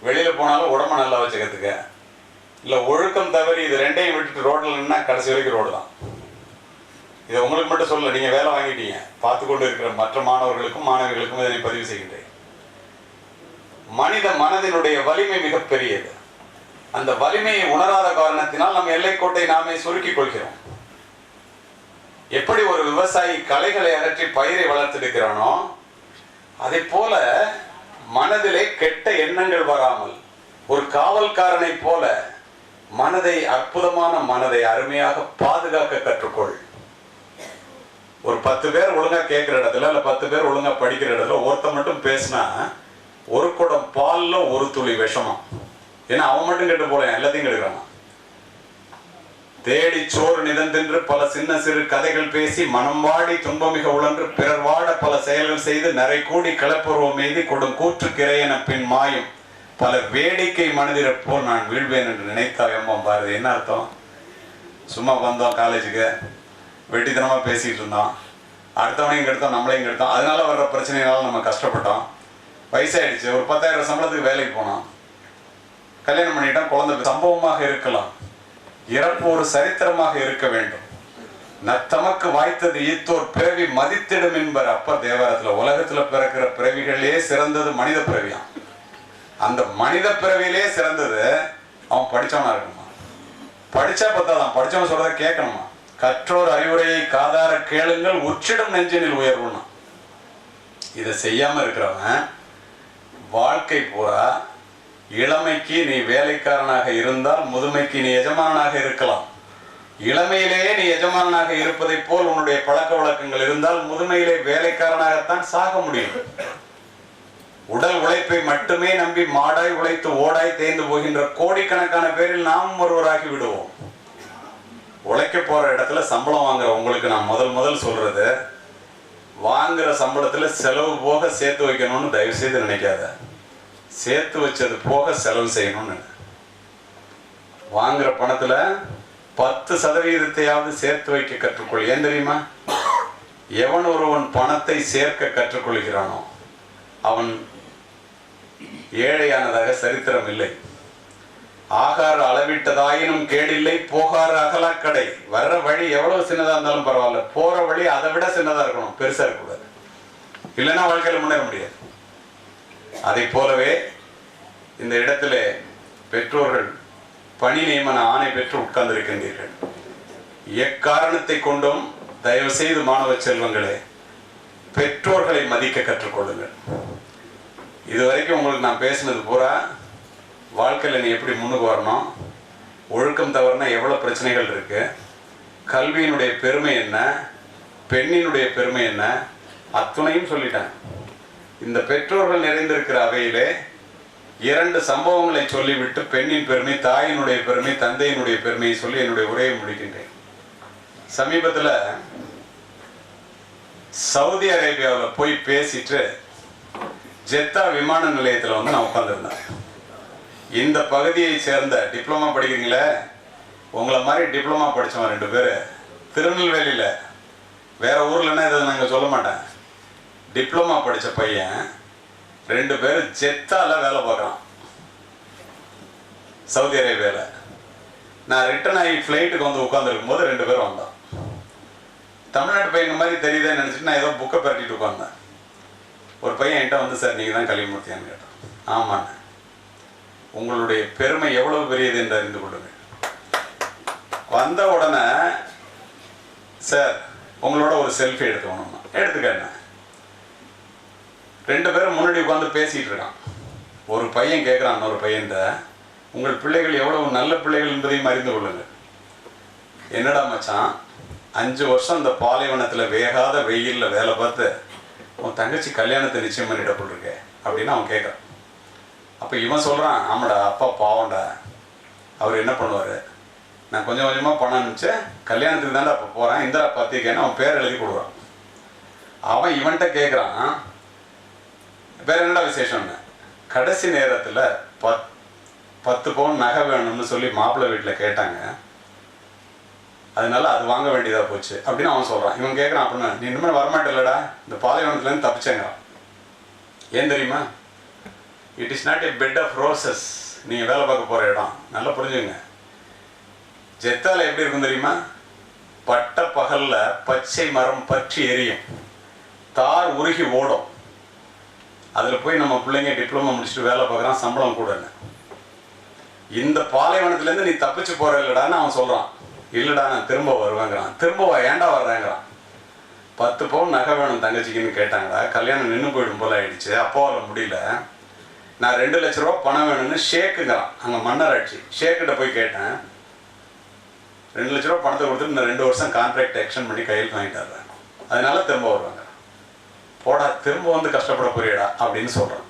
வெளியில போனாலும் உடம்ப நல்லா வச்சு கத்துக்க. இல்லை ஒழுக்கம் தவறி இது ரெண்டையும் விட்டுட்டு ரோட்டில் நின்னா கடைசி வரைக்கும் ரோடு தான். இதை உங்களுக்கு மட்டும் சொல்லல, நீங்கள் வேலை வாங்கிட்டீங்க. பார்த்து கொண்டு இருக்கிற மற்ற மாணவர்களுக்கும் மாணவிகளுக்கும் இதனை பதிவு செய்கின்றேன். மனித மனதினுடைய வலிமை மிகப்பெரியது. அந்த வலிமையை உணராத காரணத்தினால் நம்ம எல்லைக்கோட்டை நாமே சுருக்கிக் கொள்கிறோம். எப்படி ஒரு விவசாயி களைகளை அகற்றி பயிரை வளர்த்தெடுக்கிறானோ அதை போல மனதிலே கெட்ட எண்ணங்கள் வராமல் ஒரு காவல்காரனை போல மனதை, அற்புதமான மனதை அருமையாக பாதுகாக்க கற்றுக்கொள். ஒரு 10 பேர் ஒழுங்கா கேட்கிற இடத்துல, இல்ல 10 பேர் ஒழுங்கா படிக்கிற இடத்துல ஒருத்த மட்டும் பேசினா ஒரு குடம் பால்ல ஒரு துளி விஷமா. ஏன்னா அவன் மட்டும் கெட்டு போல எல்லாத்தையும் கெடுக்கிறான். தேடி சோறு நிதந்தென்று பல சின்ன சிறு கதைகள் பேசி மனம் வாடி துன்பமிக உழன்று பிறர் வாட பல செயல்கள் செய்து நரை கூடி கிளப்புருவம் மீதி கொடும் கூற்று கிரையென பின் மாயும் பல வேடிக்கை மனதிறப்போ நான் வீழ்வேன் என்று நினைத்தாயம்மா பாரதி. என்ன அர்த்தம்? சும்மா வந்தோம் காலேஜுக்கு, வெட்டித்தனமா பேசிட்டு இருந்தோம், அடுத்தவனையும் கெடுத்தோம், நம்மளையும் கெடுத்தோம், அதனால வர்ற பிரச்சனைனால நம்ம கஷ்டப்பட்டோம், வயசாயிடுச்சு, ஒரு 10,000 சம்பளத்துக்கு வேலைக்கு போனோம், கல்யாணம் பண்ணிட்டோம், குழந்தை. சம்பவமாக இருக்கலாம், இறப்பு ஒரு சரித்திரமாக இருக்க வேண்டும். நத்தமக்கு வாய்த்தது ஈத்தோர் பிறவி மதித்திடும் என்பர் அப்பர் தேவாரத்துல. உலகத்துல பிறக்கிற பிறவிகளே சிறந்தது மனித பிறவியாம். அந்த மனித பிறவியிலே சிறந்தது அவன் படிச்சவனா இருக்கணுமா? படிச்சா பத்தாதான், படிச்சவன் சொல்றத கேட்கணுமா? கற்றோர் அறிவுரையை காதார கேளுங்கள் உச்சிடும் நெஞ்சினில் உயர்வுனா. இதை செய்யாம இருக்கிறவன் வாழ்க்கை பூரா இளமைக்கு நீ வேலைக்காரனாக இருந்தால் முதுமைக்கு நீ எஜமானனாக இருக்கலாம். இளமையிலேயே நீ எஜமானனாக இருப்பதை போல் உன்னுடைய பழக்க வழக்கங்கள் இருந்தால் முதுமையிலே வேலைக்காரனாகத்தான் சாக முடியும். உடல் உழைப்பை மட்டுமே நம்பி மாடாய் உழைத்து ஓடாய் தேய்ந்து போகின்ற கோடிக்கணக்கான பேரில் நாம் ஒருவராகி விடுவோம். உழைக்க போற இடத்துல சம்பளம் வாங்குற உங்களுக்கு நான் முதல் சொல்றது, வாங்குற சம்பளத்துல செலவு போக சேர்த்து வைக்கணும்னு தயவு செய்து நினைக்காத. சேர்த்து வச்சது போக செலவு செய்யணும்னு. வாங்குற பணத்துல 10% சேர்த்து வைக்க கற்றுக்கொள். ஏன் தெரியுமா? எவன் ஒருவன் பணத்தை சேர்க்க கற்றுக்கொள்கிறானோ அவன் ஏழையானதாக சரித்திரம் இல்லை. ஆகார அளவிட்டதாயினும் கேடில்லை போகார அகலாக்கடை. வர்ற வழி எவ்வளவு சின்னதா இருந்தாலும் பரவாயில்ல, போற வழி அதை விட சின்னதா இருக்கணும், பெருசா இருக்கக்கூடாது. இல்லைன்னா வாழ்க்கையில முன்னேற முடியாது. அதை போலவே இந்த இடத்துல பெற்றோர்கள் பணி நியமன ஆணை பெற்று உட்கார்ந்திருக்கின்றீர்கள். எக்காரணத்தை கொண்டும் தயவு செய்து மாணவ செல்வங்களே பெற்றோர்களை மதிக்க கற்றுக்கொள்ளுங்கள். இதுவரைக்கும் உங்களுக்கு நான் பேசினது பூரா வாழ்க்கையில் நீ எப்படி முன்னுக்கு வரணும், ஒழுக்கம் தவறுனா எவ்வளோ பிரச்சனைகள் இருக்கு, கல்வியினுடைய பெருமை என்ன, பெண்ணினுடைய பெருமை என்ன, அத்துணையும் சொல்லிட்டேன். இந்த பெற்றோர்கள் நிறைந்திருக்கிற அவையிலே 2 சம்பவங்களை சொல்லிவிட்டு பெண்ணின் பெருமை, தாயினுடைய பெருமை, தந்தையினுடைய பெருமையை சொல்லி என்னுடைய உரையை முடிக்கின்றேன். சமீபத்தில் சவுதி அரேபியாவில் போய் பேசிட்டு ஜெத்தா விமான நிலையத்தில் வந்து நான் உட்காந்துருந்தேன். இந்த பகுதியை சேர்ந்த டிப்ளமா படிக்கிறீங்களே, உங்களை மாதிரி டிப்ளமா படித்தவன் 2 பேர் திருநெல்வேலியில், வேற ஊர்லன்னா இதை நாங்கள் சொல்ல மாட்டேன், டிப்ளமா படித்த பையன் 2 பேர் ஜெத்தால வேலை பார்க்குறான் சவுதி அரேபியாவில். நான் ரிட்டர்ன் ஆகி ஃப்ளைட்டுக்கு வந்து உட்காந்துருக்கும் போது 2 பேர் வந்தான். தமிழ்நாட்டு பையன் மாதிரி தெரியுதுன்னு நினச்சிட்டு நான் ஏதோ புக்கை பரட்டிட்டு உட்காந்தேன். ஒரு பையன் என்கிட்ட வந்து, சார் நீங்கள் தான் கலிமூர்த்தியான்னு கேட்டான். ஆமாண்ண. உங்களுடைய பெருமை எவ்வளவு பெரியது என்று அறிந்து கொள்ளுங்கள். வந்த உடனே, சார் உங்களோட ஒரு செல்ஃபி எடுத்துக்கணும்னா எடுத்துக்கண்ண. 2 பேரும் முன்னாடி உட்காந்து பேசிட்டு இருக்கான். ஒரு பையன் கேட்குறான் இன்னொரு பையன்கிட்ட, உங்கள் பிள்ளைகள் எவ்வளவு நல்ல பிள்ளைகள் என்பதையும் அறிந்து கொள்ளுங்கள். என்னடா மச்சான், 5 வருஷம் இந்த பாலைவனத்தில் வேகாத வெயிலில் வேலை பார்த்து உன் தங்கச்சி கல்யாணத்தை நிச்சயம் பண்ணிடப்பட்டு இருக்கே அப்படின்னு அவன் கேட்குறான். அப்போ இவன் சொல்கிறான், ஆமாடா அப்பா பாவண்டா, அவர் என்ன பண்ணுவார், நான் கொஞ்சம் கொஞ்சமாக பணம் அனுப்பிச்சேன், கல்யாணத்துக்கு தாண்டா அப்போ போகிறேன், இந்திரா பத்திரிக்கைன்னு அவன் பேர் எழுதி கொடுக்குறான். அவன் இவன்கிட்ட கேட்குறான், வேற என்னடா விசேஷம்னு. கடைசி நேரத்தில் 10 பவுன் நகை வேணும்னு சொல்லி மாப்பிள்ளை வீட்டில் கேட்டாங்க, அதனால அது வாங்க வேண்டியதாக போச்சு அப்படின்னு அவன் சொல்கிறான். இவன் கேட்குறான், அப்படின்னா நீ இன்னுமே வரமாட்டேல்லடா, இந்த பாலைவனத்துலேருந்து தப்பிச்சேங்கிறான். ஏன் தெரியுமா? It is not a bed of roses. நீங்கள் வேலை பார்க்க போகிற இடம் நல்லா புரிஞ்சுங்க. ஜெத்தால எப்படி இருக்கும் தெரியுமா? பட்ட பகல்ல பச்சை மரம் பற்றி எரியும், தார் உருகி ஓடும். அதில் போய் நம்ம பிள்ளைங்க டிப்ளமா முடிச்சுட்டு வேலை பார்க்குறான், சம்பளம் கூட இல்லை. இந்த பாலைவனத்துலேருந்து நீ தப்பிச்சு போகிற இல்லடான்னு அவன் சொல்கிறான். இல்லைடா நான் திரும்ப வருவேங்கிறான். திரும்ப ஏண்டா வர்றேங்கிறான். 10 பவுன் நகை வேணும் தங்கச்சிக்குன்னு கேட்டாங்கடா, கல்யாணம் நின்று போயிடும் போல ஆயிடுச்சு, அப்பாவால் முடியல, நான் 2 லட்ச ரூபா பணம் வேணும்னு ஷேக்குங்கிறான். அங்கே மன்னர் ஆட்சி ஷேக்கிட்ட போய் கேட்டேன். 2 லட்ச ரூபா பணத்தை கொடுத்துட்டு இந்த 2 வருஷம் கான்ட்ராக்ட் எக்ஸ்டெண்ட் பண்ணி கையெழுத்து வாங்கிட்டாரு, அதனால திரும்ப வருவாங்க. போடா திரும்ப வந்து கஷ்டப்பட போறியடா அப்படின்னு சொல்கிறான்.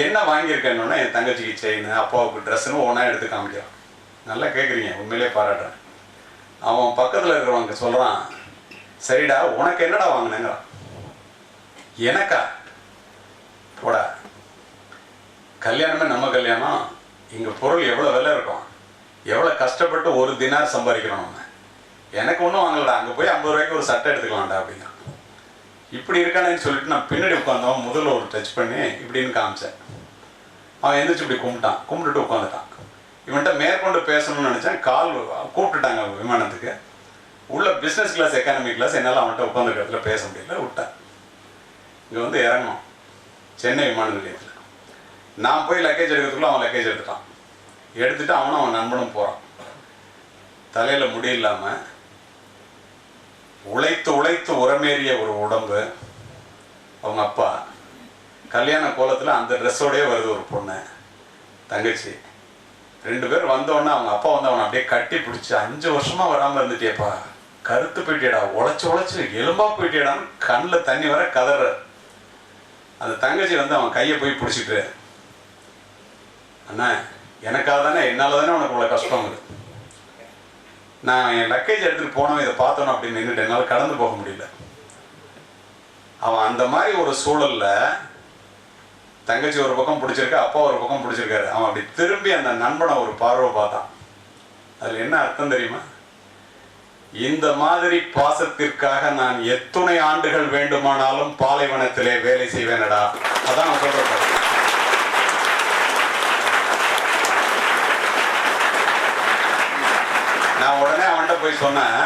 என்ன வாங்கியிருக்கேன்னா என் தங்கச்சிக்கு செயின், அப்பாவுக்கு ட்ரெஸ்ஸுன்னு ஒன்றா எடுத்து காமிக்கிறான். நல்லா கேட்குறீங்க, உண்மையிலே பாராட்டுறேன். அவன் பக்கத்தில் இருக்கிறவங்க சொல்கிறான், சரிடா உனக்கு என்னடா வாங்கினேங்கிறான். எனக்கா? போடா, கல்யாணமே நம்ம கல்யாணம், இங்கே பொருள் எவ்வளோ விலை இருக்கும், எவ்வளோ கஷ்டப்பட்டு ஒரு தினார் சம்பாதிக்கிறோம் நம்ம, எனக்கு ஒன்றும் வாங்கலடா, அங்கே போய் 50 ரூபாய்க்கு ஒரு சட்டை எடுத்துக்கலாம்டா அப்படிங்கிறான். இப்படி இருக்கானேன்னு சொல்லிட்டு நான் பின்னாடி உட்காந்தவன் முதல்ல ஒரு டச் பண்ணி இப்படின்னு காமிச்சேன். அவன் எந்திரிச்சு இப்படி கும்பிட்டுட்டு உட்காந்துட்டான். இவன்கிட்ட மேற்கொண்டு பேசணும்னு நினச்சேன். கால் கூப்பிட்டுட்டாங்க விமானத்துக்கு. உள்ள பிஸ்னஸ் கிளாஸ் எக்கானமி கிளாஸ், என்னால் அவன்கிட்ட உட்காந்துருக்கிறதுல பேச முடியல, விட்டேன். இங்கே வந்து இறங்கணும் சென்னை விமான நிலையத்தில். நான் போய் லக்கேஜ் எடுக்கிறதுக்குள்ள அவன் லக்கேஜ் எடுத்துட்டான். எடுத்துட்டு அவன் நண்பனும் போகிறான். தலையில் முடி இல்லாமல் உழைத்து உழைத்து உரமேறிய ஒரு உடம்பு. அவங்க அப்பா கல்யாண கோலத்தில் அந்த ட்ரெஸ்ஸோடய வருது ஒரு பொண்ணு, தங்கச்சி. 2 பேர் வந்தோடனே அவங்க அப்பா வந்து அவனை அப்படியே கட்டி பிடிச்சி, 5 வருஷமாக வராமல் இருந்துட்டியப்பா, கருத்து போயிட்டியடா, உழைச்சி எலும்பா போயிட்டியடான்னு கண்ணில் தண்ணி வர கதற. அந்த தங்கச்சி வந்து அவன் கையை போய் பிடிச்சிட்டு, அண்ணா எனக்காக தானே, என்னால் தானே உனக்கு இவ்வளோ கஷ்டம் இருக்குது, நான் என் லக்கேஜ் எடுத்துகிட்டு போனோம், இதை பார்த்தோம் அப்படின்னு நின்றுட்டு என்னால் கடந்து போக முடியல. அவன் அந்த மாதிரி ஒரு சூழலில் தங்கச்சி ஒரு பக்கம் பிடிச்சிருக்க, அப்பா ஒரு பக்கம் பிடிச்சிருக்காரு. அவன் அப்படி திரும்பி அந்த நண்பனை ஒரு பார்வை பார்த்தான். அதில் என்ன அர்த்தம் தெரியுமா? இந்த மாதிரி பாசத்திற்காக நான் எத்துணை ஆண்டுகள் வேண்டுமானாலும் பாலைவனத்திலே வேலை செய்வேனடா. அதான் அவன் சொல்ற. நான் உடனே அவன்கிட்ட போய் சொன்னேன்,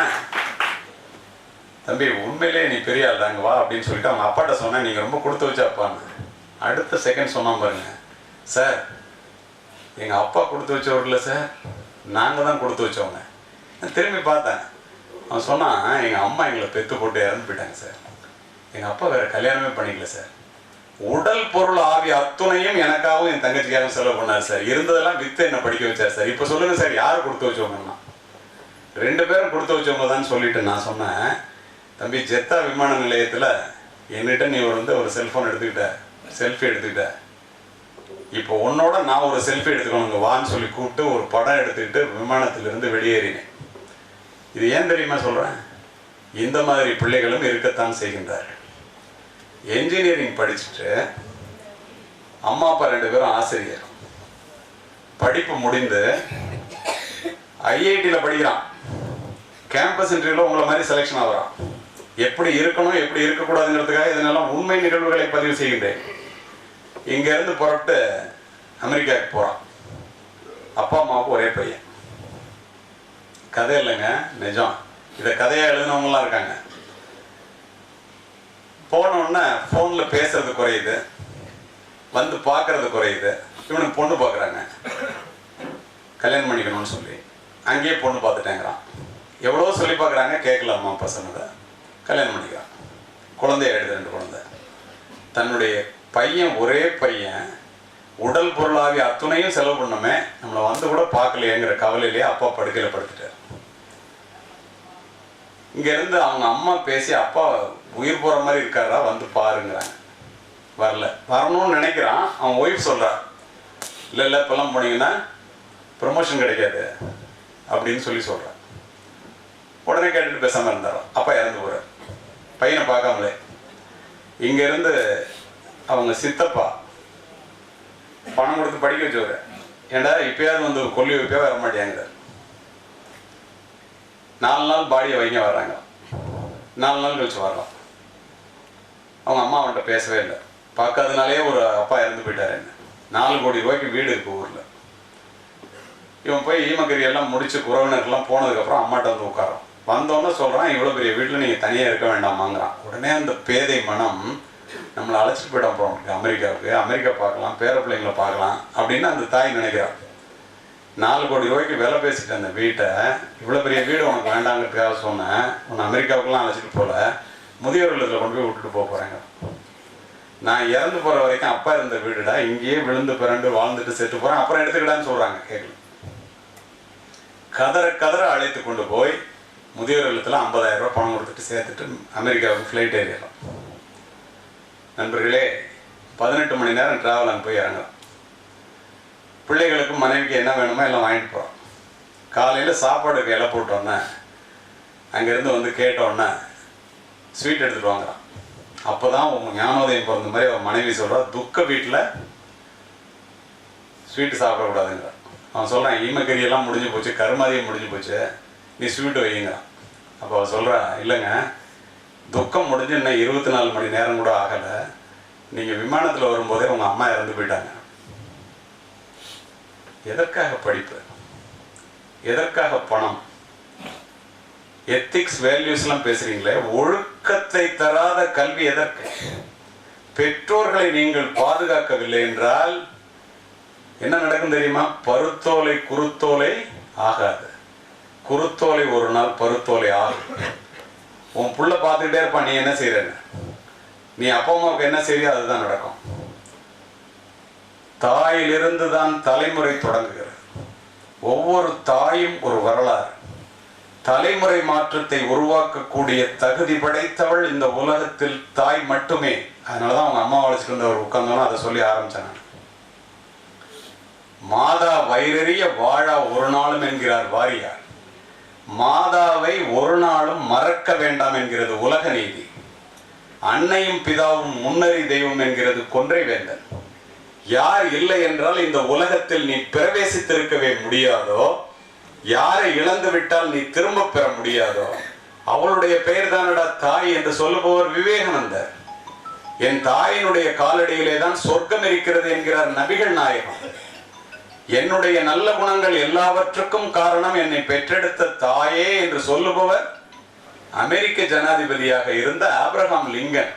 தம்பி உண்மையிலே நீ பெரிய ஆள் தாங்க வா அப்படின்னு சொல்லிட்டு அவங்க அப்பாட்ட சொன்னேன், நீங்கள் ரொம்ப கொடுத்து வச்சாப்பான்னு. அடுத்த செகண்ட் சொன்னான் பாருங்க, சார் எங்கள் அப்பா கொடுத்து வச்சவர் இல்லை சார், நாங்கள் தான் கொடுத்து வச்சவங்க. நான் திரும்பி பார்த்தேன். அவன் சொன்னான், எங்கள் அம்மா எங்களை பெற்று போட்டு இறந்து போயிட்டாங்க சார், எங்கள் அப்பா வேறு கல்யாணமே பண்ணிக்கல சார், உடல் பொருள் ஆவி அத்துணையும் எனக்காகவும் என் தங்கச்சிக்காகவும் செலவு பண்ணார் சார், இருந்ததெல்லாம் வித்து என்னை படிக்க வச்சார் சார், இப்போ சொல்லுங்கள் சார் யார் கொடுத்து வச்சவங்கன்னா? 2 பேரும் கொடுத்து வச்சவங்க தான் சொல்லிட்டு நான் சொன்னேன், தம்பி ஜெத்தா விமான நிலையத்தில் என்கிட்ட நீ ஒரு செல்ஃபோன் எடுத்துக்கிட்ட, செல்ஃபி எடுத்துக்கிட்ட, இப்போ உன்னோட நான் ஒரு செல்ஃபி எடுத்துக்கணுங்க வான்னு சொல்லி கூப்பிட்டு ஒரு படம் எடுத்துக்கிட்டு விமானத்திலிருந்து வெளியேறினேன். இது ஏன் தெரியுமா சொல்கிறேன்? இந்த மாதிரி பிள்ளைகளும் இருக்கத்தான் செய்கின்றார்கள். என்ஜினியரிங் படிச்சுட்டு அம்மா அப்பா 2 பேரும் ஆசிரியர், படிப்பு முடிந்து ஐஐடியில் படிக்கிறான், கேம்பஸ் இன்டர்வியூவில் உங்களை மாதிரி செலெக்ஷன் ஆகிறான். எப்படி இருக்கணும் எப்படி இருக்கக்கூடாதுங்கிறதுக்காக இதனெல்லாம் உண்மை நிகழ்வுகளை பதிவு செய்கின்றேன். இங்கேருந்து புறப்பட்டு அமெரிக்காவுக்கு போகிறான். அப்பா அம்மாவுக்கு ஒரே பையன். கதை இல்லைங்க, நிஜம். இதை கதையாக எழுதினவங்களாம் இருக்காங்க. போனோடனே ஃபோனில் பேசுறது குறையுது, வந்து பார்க்கறது குறையுது. இவனுக்கு பொண்ணு பார்க்குறாங்க, கல்யாணம் பண்ணிக்கணும்னு சொல்லி அங்கேயே பொண்ணு பார்த்துட்டேங்கிறான். எவ்வளோ சொல்லி பார்க்குறாங்க, கேட்கல அம்மா அப்பா சொன்னதை. கல்யாணம் பண்ணிக்கிறான். குழந்தைய எடுத்து 2 குழந்தை. தன்னுடைய பையன், ஒரே பையன், உடல் பொருளாகி அத்துணையும் செலவு பண்ணமே, நம்மளை வந்து கூட பார்க்கலையேங்கிற கவலையிலேயே அப்பா படுக்கையில் படுத்துட்டார். இங்கேருந்து அவங்க அம்மா பேசி, அப்பா உயிர் போகிற மாதிரி இருக்காரா, வந்து பாருங்கிறாங்க. வரல. வரணும்னு நினைக்கிறான். அவன் ஒய்ஃப் சொல்கிறான், இல்லை இப்போல்லாம் போனீங்கன்னா ப்ரமோஷன் கிடைக்காது அப்படின்னு சொல்கிறான். உடனே கேட்டுட்டு பேசாமல் இருந்தாராம். அப்பா இறந்து போகிறார், பையனை பார்க்காமலே. இங்கேருந்து அவங்க சித்தப்பா பணம் கொடுத்து படிக்க வச்சவர், ஏண்டா இப்பயாவது வந்து கொல்லி வைப்பே வர மாட்டேங்கிறார். 4 நாள் பாடியை வைங்க வர்றாங்க, 4 நாள் கழிச்சு வரலாம். அவங்க அம்மா அவன்கிட்ட பேசவே இல்லை. பார்க்காதனாலே ஒரு அப்பா இறந்து போயிட்டார். என்ன 4 கோடி ரூபாய்க்கு வீடு இருக்குது ஊரில். இவன் போய் ஈமக்கறி எல்லாம் முடிச்சு குறவினருக்கெல்லாம் போனதுக்கப்புறம் அம்மாட்ட வந்து உட்காரோம். வந்தோன்னே சொல்கிறான், இவ்வளோ பெரிய வீட்டில் நீங்கள் தனியாக இருக்க வேண்டாமாங்கிறான். உடனே அந்த பேதை மனம் நம்மளை அழைச்சிட்டு போயிட போகிறோம் அமெரிக்காவுக்கு, அமெரிக்கா பார்க்கலாம், பேர பிள்ளைங்களை பார்க்கலாம் அப்படின்னு அந்த தாய் நினைக்கிறான். 4 கோடி ரூபாய்க்கு விலை பேசிட்டு அந்த வீட்டை, இவ்வளோ பெரிய வீடு உனக்கு வேண்டாங்கிறதுக்காக சொன்னேன், உன்னை அமெரிக்காவுக்குலாம் அழைச்சிட்டு போகல, முதியோர் இல்லத்தில் கொண்டு போய் விட்டுட்டு போக போகிறாங்க. நான் இறந்து போகிற வரைக்கும் அப்பா இருந்த வீடுடா, இங்கேயே விழுந்து பிறண்டு வாழ்ந்துட்டு செத்து போகிறேன், அப்புறம் எடுத்துக்கிட்டான்னு சொல்கிறாங்க. கேட்கல. கதற அழைத்து கொண்டு போய் முதியோர் இல்லத்தில் 50,000 ரூபாய் பணம் கொடுத்துட்டு சேர்த்துட்டு அமெரிக்காவுக்கு ஃப்ளைட் ஏறிடலாம். நண்பர்களே, 18 மணி நேரம் ட்ராவல் அங்கே போய் இறங்கலாம். பிள்ளைகளுக்கும் மனைவிக்கு என்ன வேணுமோ எல்லாம் வாங்கிட்டு போகிறோம். காலையில் சாப்பாடுக்கு இலை போட்டோன்னே அங்கேருந்து வந்து கேட்டோன்னே ஸ்வீட் எடுத்துகிட்டு வாங்குறான். அப்போ தான் ஞானோதயம் பிறந்த மாதிரி அவன் மனைவி சொல்கிறா, துக்க வீட்டில் ஸ்வீட்டு சாப்பிடக்கூடாதுங்கிற. அவன் சொல்கிறான், ஈமக்கறியெல்லாம் முடிஞ்சு போச்சு, கருமாதியம் முடிஞ்சு போச்சு, நீ ஸ்வீட்டு வைங்கிறான். அப்போ அவன் சொல்கிறா, இல்லைங்க, துக்கம் முடிஞ்சு இன்னும் 24 மணி நேரம் கூட ஆகலை, நீங்கள் விமானத்தில் வரும்போதே உங்கள் அம்மா இறந்து போயிட்டாங்க. எதற்காக படிப்பு? எதற்காக பணம்? எத்திக்ஸ் வேல்யூஸ்லாம் பேசுறீங்களே, ஒழுக்கத்தை தராத கல்வி எதற்கு? பெற்றோர்களை நீங்கள் பாதுகாக்கவில்லை என்றால் என்ன நடக்கும் தெரியுமா? பருத்தோலை குருத்தோலை ஆகாது. குருத்தோலை ஒரு நாள் பருத்தோலை ஆகும். உன் புள்ள பார்த்துக்கிட்டே இருப்பான், நீ என்ன செய்யறன்னு. நீ அப்பா அம்மாவுக்கு என்ன செய்யறியோ அதுதான் நடக்கும். தாயிலிருந்து தான் தலைமுறை தொடங்குகிறது. ஒவ்வொரு தாயும் ஒரு வரலாறு. தலைமுறை மாற்றத்தை உருவாக்கக்கூடிய தகுதி படைத்தவள் இந்த உலகத்தில் தாய் மட்டுமே. அதனாலதான் அவங்க அம்மா வளர்ச்சிட்டு இருந்தவர் உட்கார்ந்தோன்னா அதை சொல்லி ஆரம்பிச்சாங்க. மாதா வயிறறிய வாழா ஒரு நாளும் என்கிறார் வாரியார். மாதாவை ஒரு நாளும் மறக்க வேண்டாம் என்கிறது உலக நீதி. அன்னையும் பிதாவும் முன்னறி தெய்வம் என்கிறது கொன்றை வேந்தன். யார் இல்லை என்றால் இந்த உலகத்தில் நீ பிரவேசித்திருக்கவே முடியாதோ, யாரை இழந்து விட்டால் நீ திரும்ப பெற முடியாதோ, அவளுடைய பெயர் தானடா தாய் என்று சொல்லுபவர் விவேகானந்தர். என் தாயினுடைய காலடியிலே தான் சொர்க்கம் இருக்கிறது என்கிறார் நபிகள் நாயகம். என்னுடைய நல்ல குணங்கள் எல்லாவற்றுக்கும் காரணம் என்னை பெற்றெடுத்த தாயே என்று சொல்லுபவர் அமெரிக்க ஜனாதிபதியாக இருந்த ஆப்ரஹாம் லிங்கன்.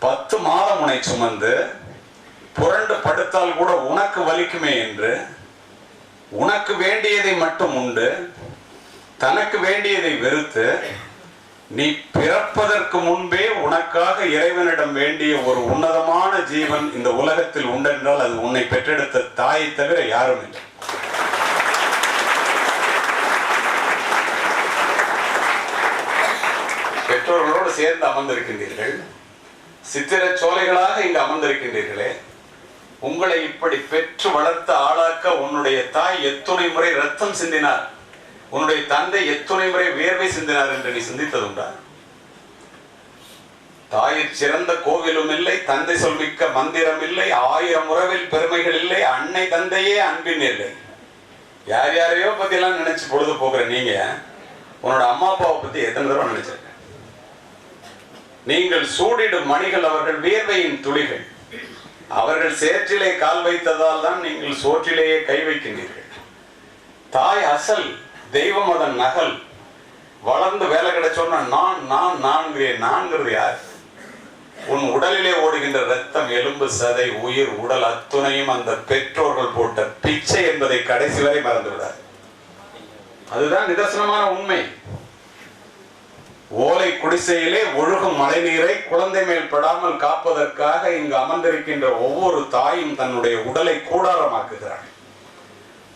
10 மாதம் உன்னை சுமந்து புரண்டு படுத்தால் கூட உனக்கு வலிக்குமே என்று உனக்கு வேண்டியதை மட்டும் உண்டு, தனக்கு வேண்டியதை வெறுத்து, நீ பிறப்பதற்கு முன்பே உனக்காக இறைவனிடம் வேண்டிய ஒரு உன்னதமான ஜீவன் இந்த உலகத்தில் உண்டென்றால் அது உன்னை பெற்றெடுத்த தாயை தவிர யாரும் இல்லை. பெற்றோர்களோடு சேர்ந்து அமர்ந்திருக்கின்றீர்கள், சித்திர சோலைகளாக இங்கு அமர்ந்திருக்கின்றீர்களே. உங்களை இப்படி பெற்று வளர்த்த ஆளாக்க உன்னுடைய தாய் எத்துணை முறை ரத்தம் சிந்தினார், உன்னுடைய தந்தை எத்துணை முறை வேர்வை சிந்தினார் என்று நீ சிந்தித்ததுண்டா? தாயிற் சிறந்த கோவிலும் இல்லை, தந்தை சொல்மிக்க மந்திரம் இல்லை, 1000 உறவில் பெருமைகள் இல்லை, அன்னை தந்தையே அன்பின் இல்லை. யார் யாரையோ பத்தி எல்லாம் நினைச்சு பொழுது போகிற நீங்க உன்னோட அம்மா அப்பாவை பத்தி எத்தனை தடவை நினைச்சிருக்க? நீங்கள் சூடிடும் மணிகள் அவர்கள் வியர்வையின் துளிகள். அவர்கள் சேற்றிலே கால் வைத்ததால் தான் நீங்கள் சோற்றிலேயே கை வைக்கின்றீர்கள். தாய் அசல், தெய்வம் அதன் நகல். வளர்ந்து வேலை கிடைச்சோன்னா நான்கிறது யார்? உன் உடலிலே ஓடுகின்ற ரத்தம், எலும்பு, சதை, உயிர், உடல் அத்துணையும் அந்த பெற்றோர்கள் போட்ட பிச்சை என்பதை கடைசி வரை மறந்து விடாது. அதுதான் நிதர்சனமான உண்மை. ஓலை குடிசையிலே ஒழுகும் மழை நீரை குழந்தை மேல் படாமல் காப்பதற்காக இங்கு அமர்ந்திருக்கின்ற ஒவ்வொரு தாயும் தன்னுடைய உடலை கூடாரமாக்குகிறார்.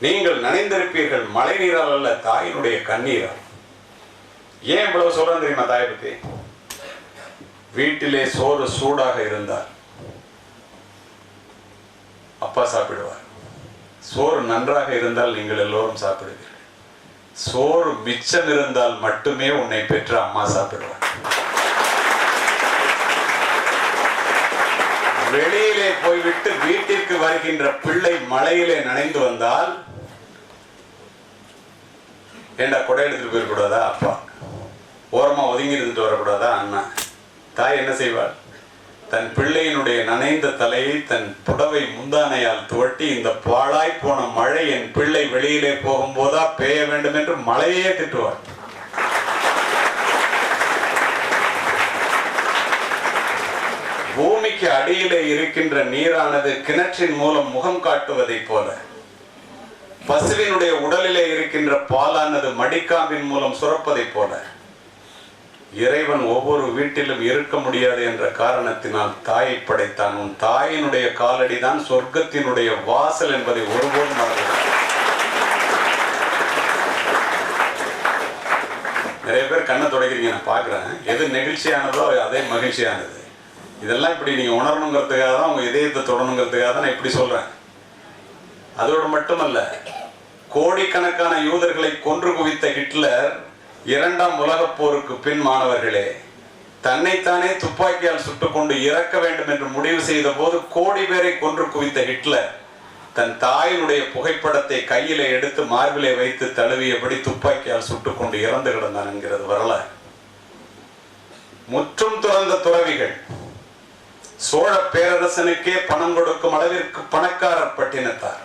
நீங்கள் நனைந்திருப்பீர்கள் மழை நீரால் அல்ல, தாயினுடைய கண்ணீரால். ஏன் இவ்வளவு சொல்றேன் தெரியுமா தாயை பத்தி? வீட்டிலே சோறு சூடாக இருந்தால் அப்பா சாப்பிடுவார். சோறு நன்றாக இருந்தால் நீங்கள் எல்லோரும் சாப்பிடுவீர்கள். சோறு மிச்சம் இருந்தால் மட்டுமே உன்னை பெற்ற அம்மா சாப்பிடுவார். வெளியிலே போய்விட்டு வீட்டிற்கு வருகின்ற பிள்ளை மழையிலே நனைந்து வந்தால், ஏண்டா கொடை எடுத்துட்டு போயிடக்கூடாதா அப்பா? ஓரமா ஒதுங்கி இருந்துட்டு வரக்கூடாதா அண்ணா? தாய் என்ன செய்வாள்? தன் பிள்ளையினுடைய நனைந்த தலையை தன் புடவை முந்தானையால் துவட்டி, இந்த பாழாய் போன மழை என் பிள்ளை வெளியிலே போகும்போதா பெய்ய வேண்டும் என்று மழையே திட்டுவார். பூமிக்கு அடியிலே இருக்கின்ற நீரானது கிணற்றின் மூலம் முகம் காட்டுவதை போல, பசுவினுடைய உடலிலே இருக்கின்ற பாலானது மடிக்காம்பின் மூலம் சுரப்பதை போல, இறைவன் ஒவ்வொரு வீட்டிலும் இருக்க முடியாது என்ற காரணத்தினால் தாயை படைத்தான். உன் தாயினுடைய காலடிதான் சொர்க்கத்தினுடைய வாசல் என்பதை ஒருபோதும் மறந்துவிடாதே. நிறைய பேர் கண்ணை துடைக்கிறீங்க, நான் பார்க்குறேன். எது நெகிழ்ச்சியானதோ அதே மகிழ்ச்சியானது. இதெல்லாம் இப்படி நீங்க உணரணுங்கிறதுக்காக தான், உங்க இதயத்தை தொடணுங்கிறதுக்காக தான் நான் இப்படி சொல்றேன். அதோடு மட்டுமல்ல, கோடிக்கணக்கான யூதர்களை கொன்று குவித்த ஹிட்லர் இரண்டாம் உலகப் போருக்கு பின் மாணவர்களே, தன்னைத்தானே துப்பாக்கியால் சுட்டுக்கொண்டு இறக்க வேண்டும் என்று முடிவு செய்த போது கோடி பேரை கொன்று குவித்த ஹிட்லர் தன் தாயினுடைய புகைப்படத்தை கையிலே எடுத்து மார்பிலே வைத்து தழுவியபடி துப்பாக்கியால் சுட்டுக்கொண்டு இறந்து கிடந்தான் என்கிறது வரலாறு. முற்றும் துறந்த துறவிகள், சோழ பேரரசனுக்கே பணம் கொடுக்கும் அளவிற்கு பணக்காரர் பட்டினத்தார்,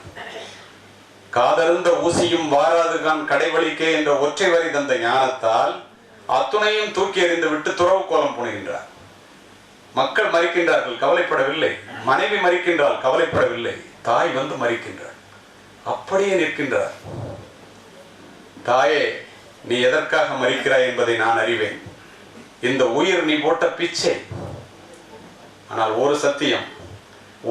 காதருந்த ஊசியும் வாராதுகான் கடைவழிக்கே என்ற ஒற்றை வரி தந்த ஞானத்தால் அத்துணையும் தூக்கி எறிந்து விட்டு துறவு கோலம் புனைகின்றார். மக்கள் மறிக்கின்றார்கள், கவலைப்படவில்லை. மனைவி மறிக்கின்றால் கவலைப்படவில்லை. தாய் வந்து மறிக்கின்றார், அப்படியே நிற்கின்றார். தாயே, நீ எதற்காக மறிக்கிறாய் என்பதை நான் அறிவேன். இந்த உயிர் நீ போட்ட பிச்சை. ஆனால் ஒரு சத்தியம்,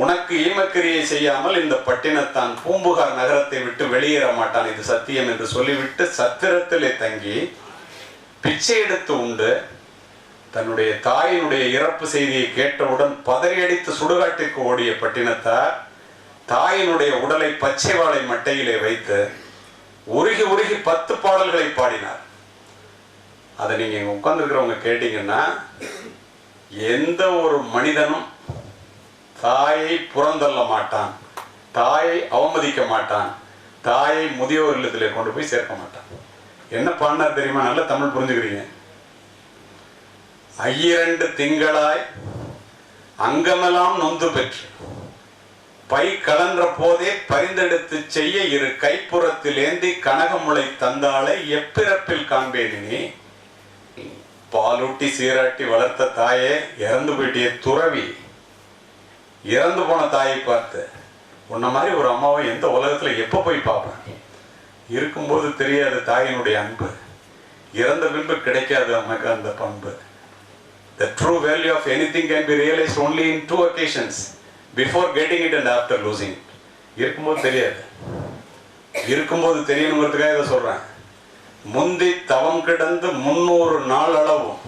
உனக்கு ஈமக்கிரியை செய்யாமல் இந்த பட்டினத்தான் பூம்புகார் நகரத்தை விட்டு வெளியேற மாட்டான், இது சத்தியம் என்று சொல்லிவிட்டு சத்திரத்திலே தங்கி பிச்சை எடுத்து உண்டு தன்னுடைய தாயினுடைய இறப்பு செய்தியை கேட்டவுடன் பதறியடித்து சுடுகாட்டிற்கு ஓடிய பட்டினத்தார் தாயினுடைய உடலை பச்சை வாழை மட்டையிலே வைத்து உருகி உருகி 10 பாடல்களை பாடினார். அதை நீங்க உட்கார்ந்துருக்கிறவங்க கேட்டீங்கன்னா, எந்த ஒரு மனிதனும் தாயை புறந்தள்ள மாட்டான், தாயை அவமதிக்க மாட்டான், தாயை முதியோர் இல்லத்திலே கொண்டு போய் சேர்க்க மாட்டான். என்ன பாடினார் தெரியுமா? நல்ல தமிழ் புரிஞ்சுக்கிறீங்க. 2 திங்களாய் அங்கமெல்லாம் நொந்து பெற்று பை கலன்ற போதே பரிந்தெடுத்து செய்ய இரு கைப்புறத்தில் ஏந்தி கனகமுளை தந்தாளை எப்பிறப்பில் காண்பேனே. பாலூட்டி சீராட்டி வளர்த்த தாயே, இறந்து போயிட்டிய துறவி, இறந்து போன தாயை பார்த்து உன்ன மாதிரி ஒரு அம்மாவை எந்த உலகத்துல எப்ப போய் பார்ப்பேன்? இருக்கும்போது தெரியாத தாயினுடைய அன்பு, இறந்த பின்பு கிடைக்காது நமக்கு அந்த பண்பு. The true value of anything can be realized only in 2 occasions, before getting it and after losing it. இருக்கும்போது தெரியாது, இருக்கும்போது தெரியணுங்கிறதுக்காக இதை சொல்றேன். முந்தி தவம் கிடந்து 300 நாள் அளவும்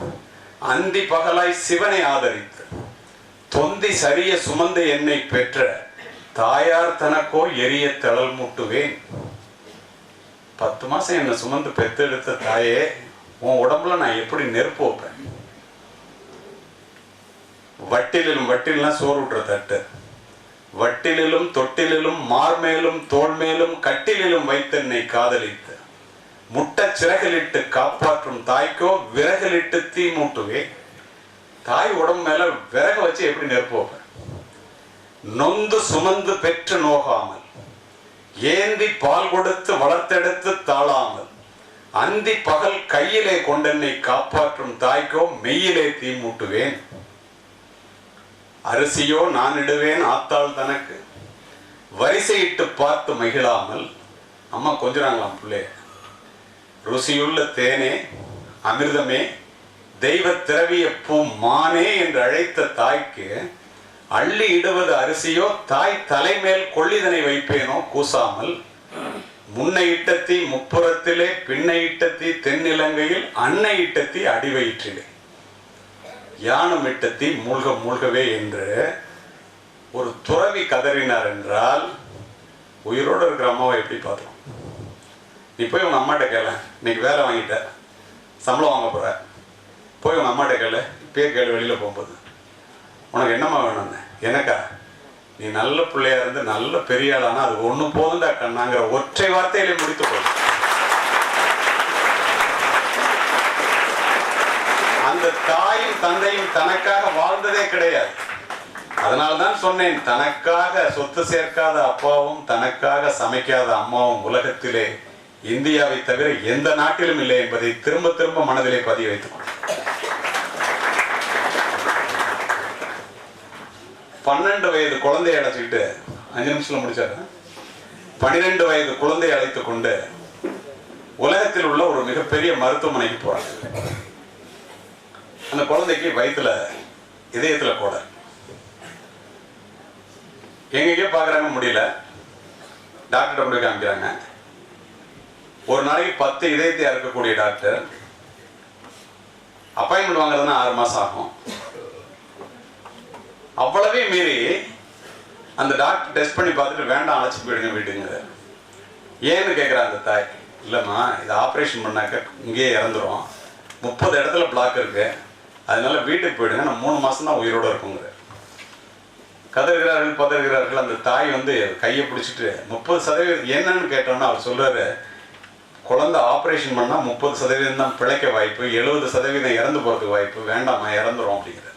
அந்தி பகலாய் சிவனை ஆதரித்து தொந்தி சரிய சுமந்த என்னை பெற்ற தாயார் தனக்கோ எரிய தளல் மூட்டுவேன். 10 மாசம் என்னை சுமந்து பெத்தெடுத்த தாயே, உன் உடம்புல நான் எப்படி நெருப்பு வைப்பேன்? வட்டிலும் வட்டிலாம் சோறு விட்டுற தட்டு, வட்டிலும் தொட்டிலும் மார்மேலும் தோல்மேலும் கட்டிலும் வைத்து என்னை காதலித்து முட்ட சிறகலிட்டு காப்பாற்றும் தாய்க்கோ விறகலிட்டு தீ மூட்டுவேன். தாய் உடம்பு மேல விறக வச்சு எப்படி நெருப்பு வைப்பேன்? நொந்து சுமந்து பெற்று நோகாமல் ஏந்தி பால் கொடுத்து வளர்த்தெடுத்து தாழாமல் அந்தி பகல் கையிலே கொண்டென்னை காப்பாற்றும் தாய்க்கோ மெய்யிலே தீ மூட்டுவேன். அரிசியோ நான் இடுவேன் ஆத்தாள் தனக்கு வரிசையிட்டு பார்த்து மகிழாமல். அம்மா கொஞ்சறாங்களாம் பிள்ளை. ருசியுள்ள தேனே அமிர்தமே தெய்வ திரவிய பூ மானே என்று அழைத்த தாய்க்கு அள்ளி இடுவது அரிசியோ தாய் தலைமேல் கொள்ளிதனை வைப்பேனோ கூசாமல். முன்னை இட்டத்தி முப்புறத்திலே பின்னை இட்டத்தி தென்னிலங்கையில் அன்னை இட்டத்தி அடிவயிற்றிலே யானும் இட்டத்தி மூழ்க மூழ்கவே என்று ஒரு துறவி கதறினார் என்றால் உயிரோடு இருக்கிற அம்மாவை எப்படி பார்த்தோம்? நீ போய் உங்க அம்மாட்ட கேள, இன்னைக்கு வேலை வாங்கிட்ட, சம்பளம் வாங்க போற, போய் உங்க அம்மாட்ட கேளு, பேர் கேளு, வெளியில போகும்போது உனக்கு என்னம்மா வேணும்னு. எனக்கா? நீ நல்ல பிள்ளையா இருந்து நல்ல பெரிய ஆளானா அது ஒண்ணு போதுண்டா கண்ணாங்கிற ஒற்றை வார்த்தையிலே முடித்து போதும். அந்த தாயும் தந்தையும் தனக்காக வாழ்ந்ததே கிடையாது. அதனால்தான் சொன்னேன், தனக்காக சொத்து சேர்க்காத அப்பாவும் தனக்காக சமைக்காத அம்மாவும் உலகத்திலே இந்தியாவை தவிர எந்த நாட்டிலும் இல்லை என்பதை திரும்ப திரும்ப மனதிலே பதிய வைத்துக் கொள்ளும். 12 வயது குழந்தையை அழைச்சிக்கிட்டு 5 நிமிஷத்துல முடிச்சாரு. 12 வயது குழந்தையை அழைத்துக் கொண்டு உலகத்தில் உள்ள ஒரு மிகப்பெரிய மருத்துவமனைக்கு போறாங்க. அந்த குழந்தைக்கு வயிற்றுல இதயத்துல கோடை. எங்கேயோ பாக்குறாங்க, முடியல. டாக்டர் போய் காமிக்கிறாங்க. ஒரு நாளைக்கு 10 இதயத்தை அறுக்கக்கூடிய டாக்டர். அப்பாயின்மெண்ட் வாங்குறதுன்னா 6 மாசம் ஆகும். அவ்வளவே மீறி அந்த டாக்டர் டெஸ்ட் பண்ணி பார்த்துட்டு வேண்டாம் அழைச்சிட்டு போயிடுங்க வீட்டுங்க. ஏன்னு கேட்குறாங்க அந்த தாய். இல்லைம்மா இது ஆப்ரேஷன் பண்ணாக்க இங்கேயே இறந்துடும், 30 இடத்துல பிளாக் இருக்கு, அதனால வீட்டுக்கு போயிடுங்க, நான் 3 மாதம் தான் உயிரோடு இருக்குங்கிற. கதறுகிறார்கள் பதறுகிறார்கள். அந்த தாய் வந்து கையை பிடிச்சிட்டு 30% என்னன்னு கேட்டோன்னா அவர் சொல்றாரு, குழந்தை ஆப்ரேஷன் பண்ணால் 30% தான் பிழைக்க வாய்ப்பு, 70% இறந்து போகிறதுக்கு வாய்ப்பு, வேண்டாமா இறந்துரும் அப்படிங்கிற.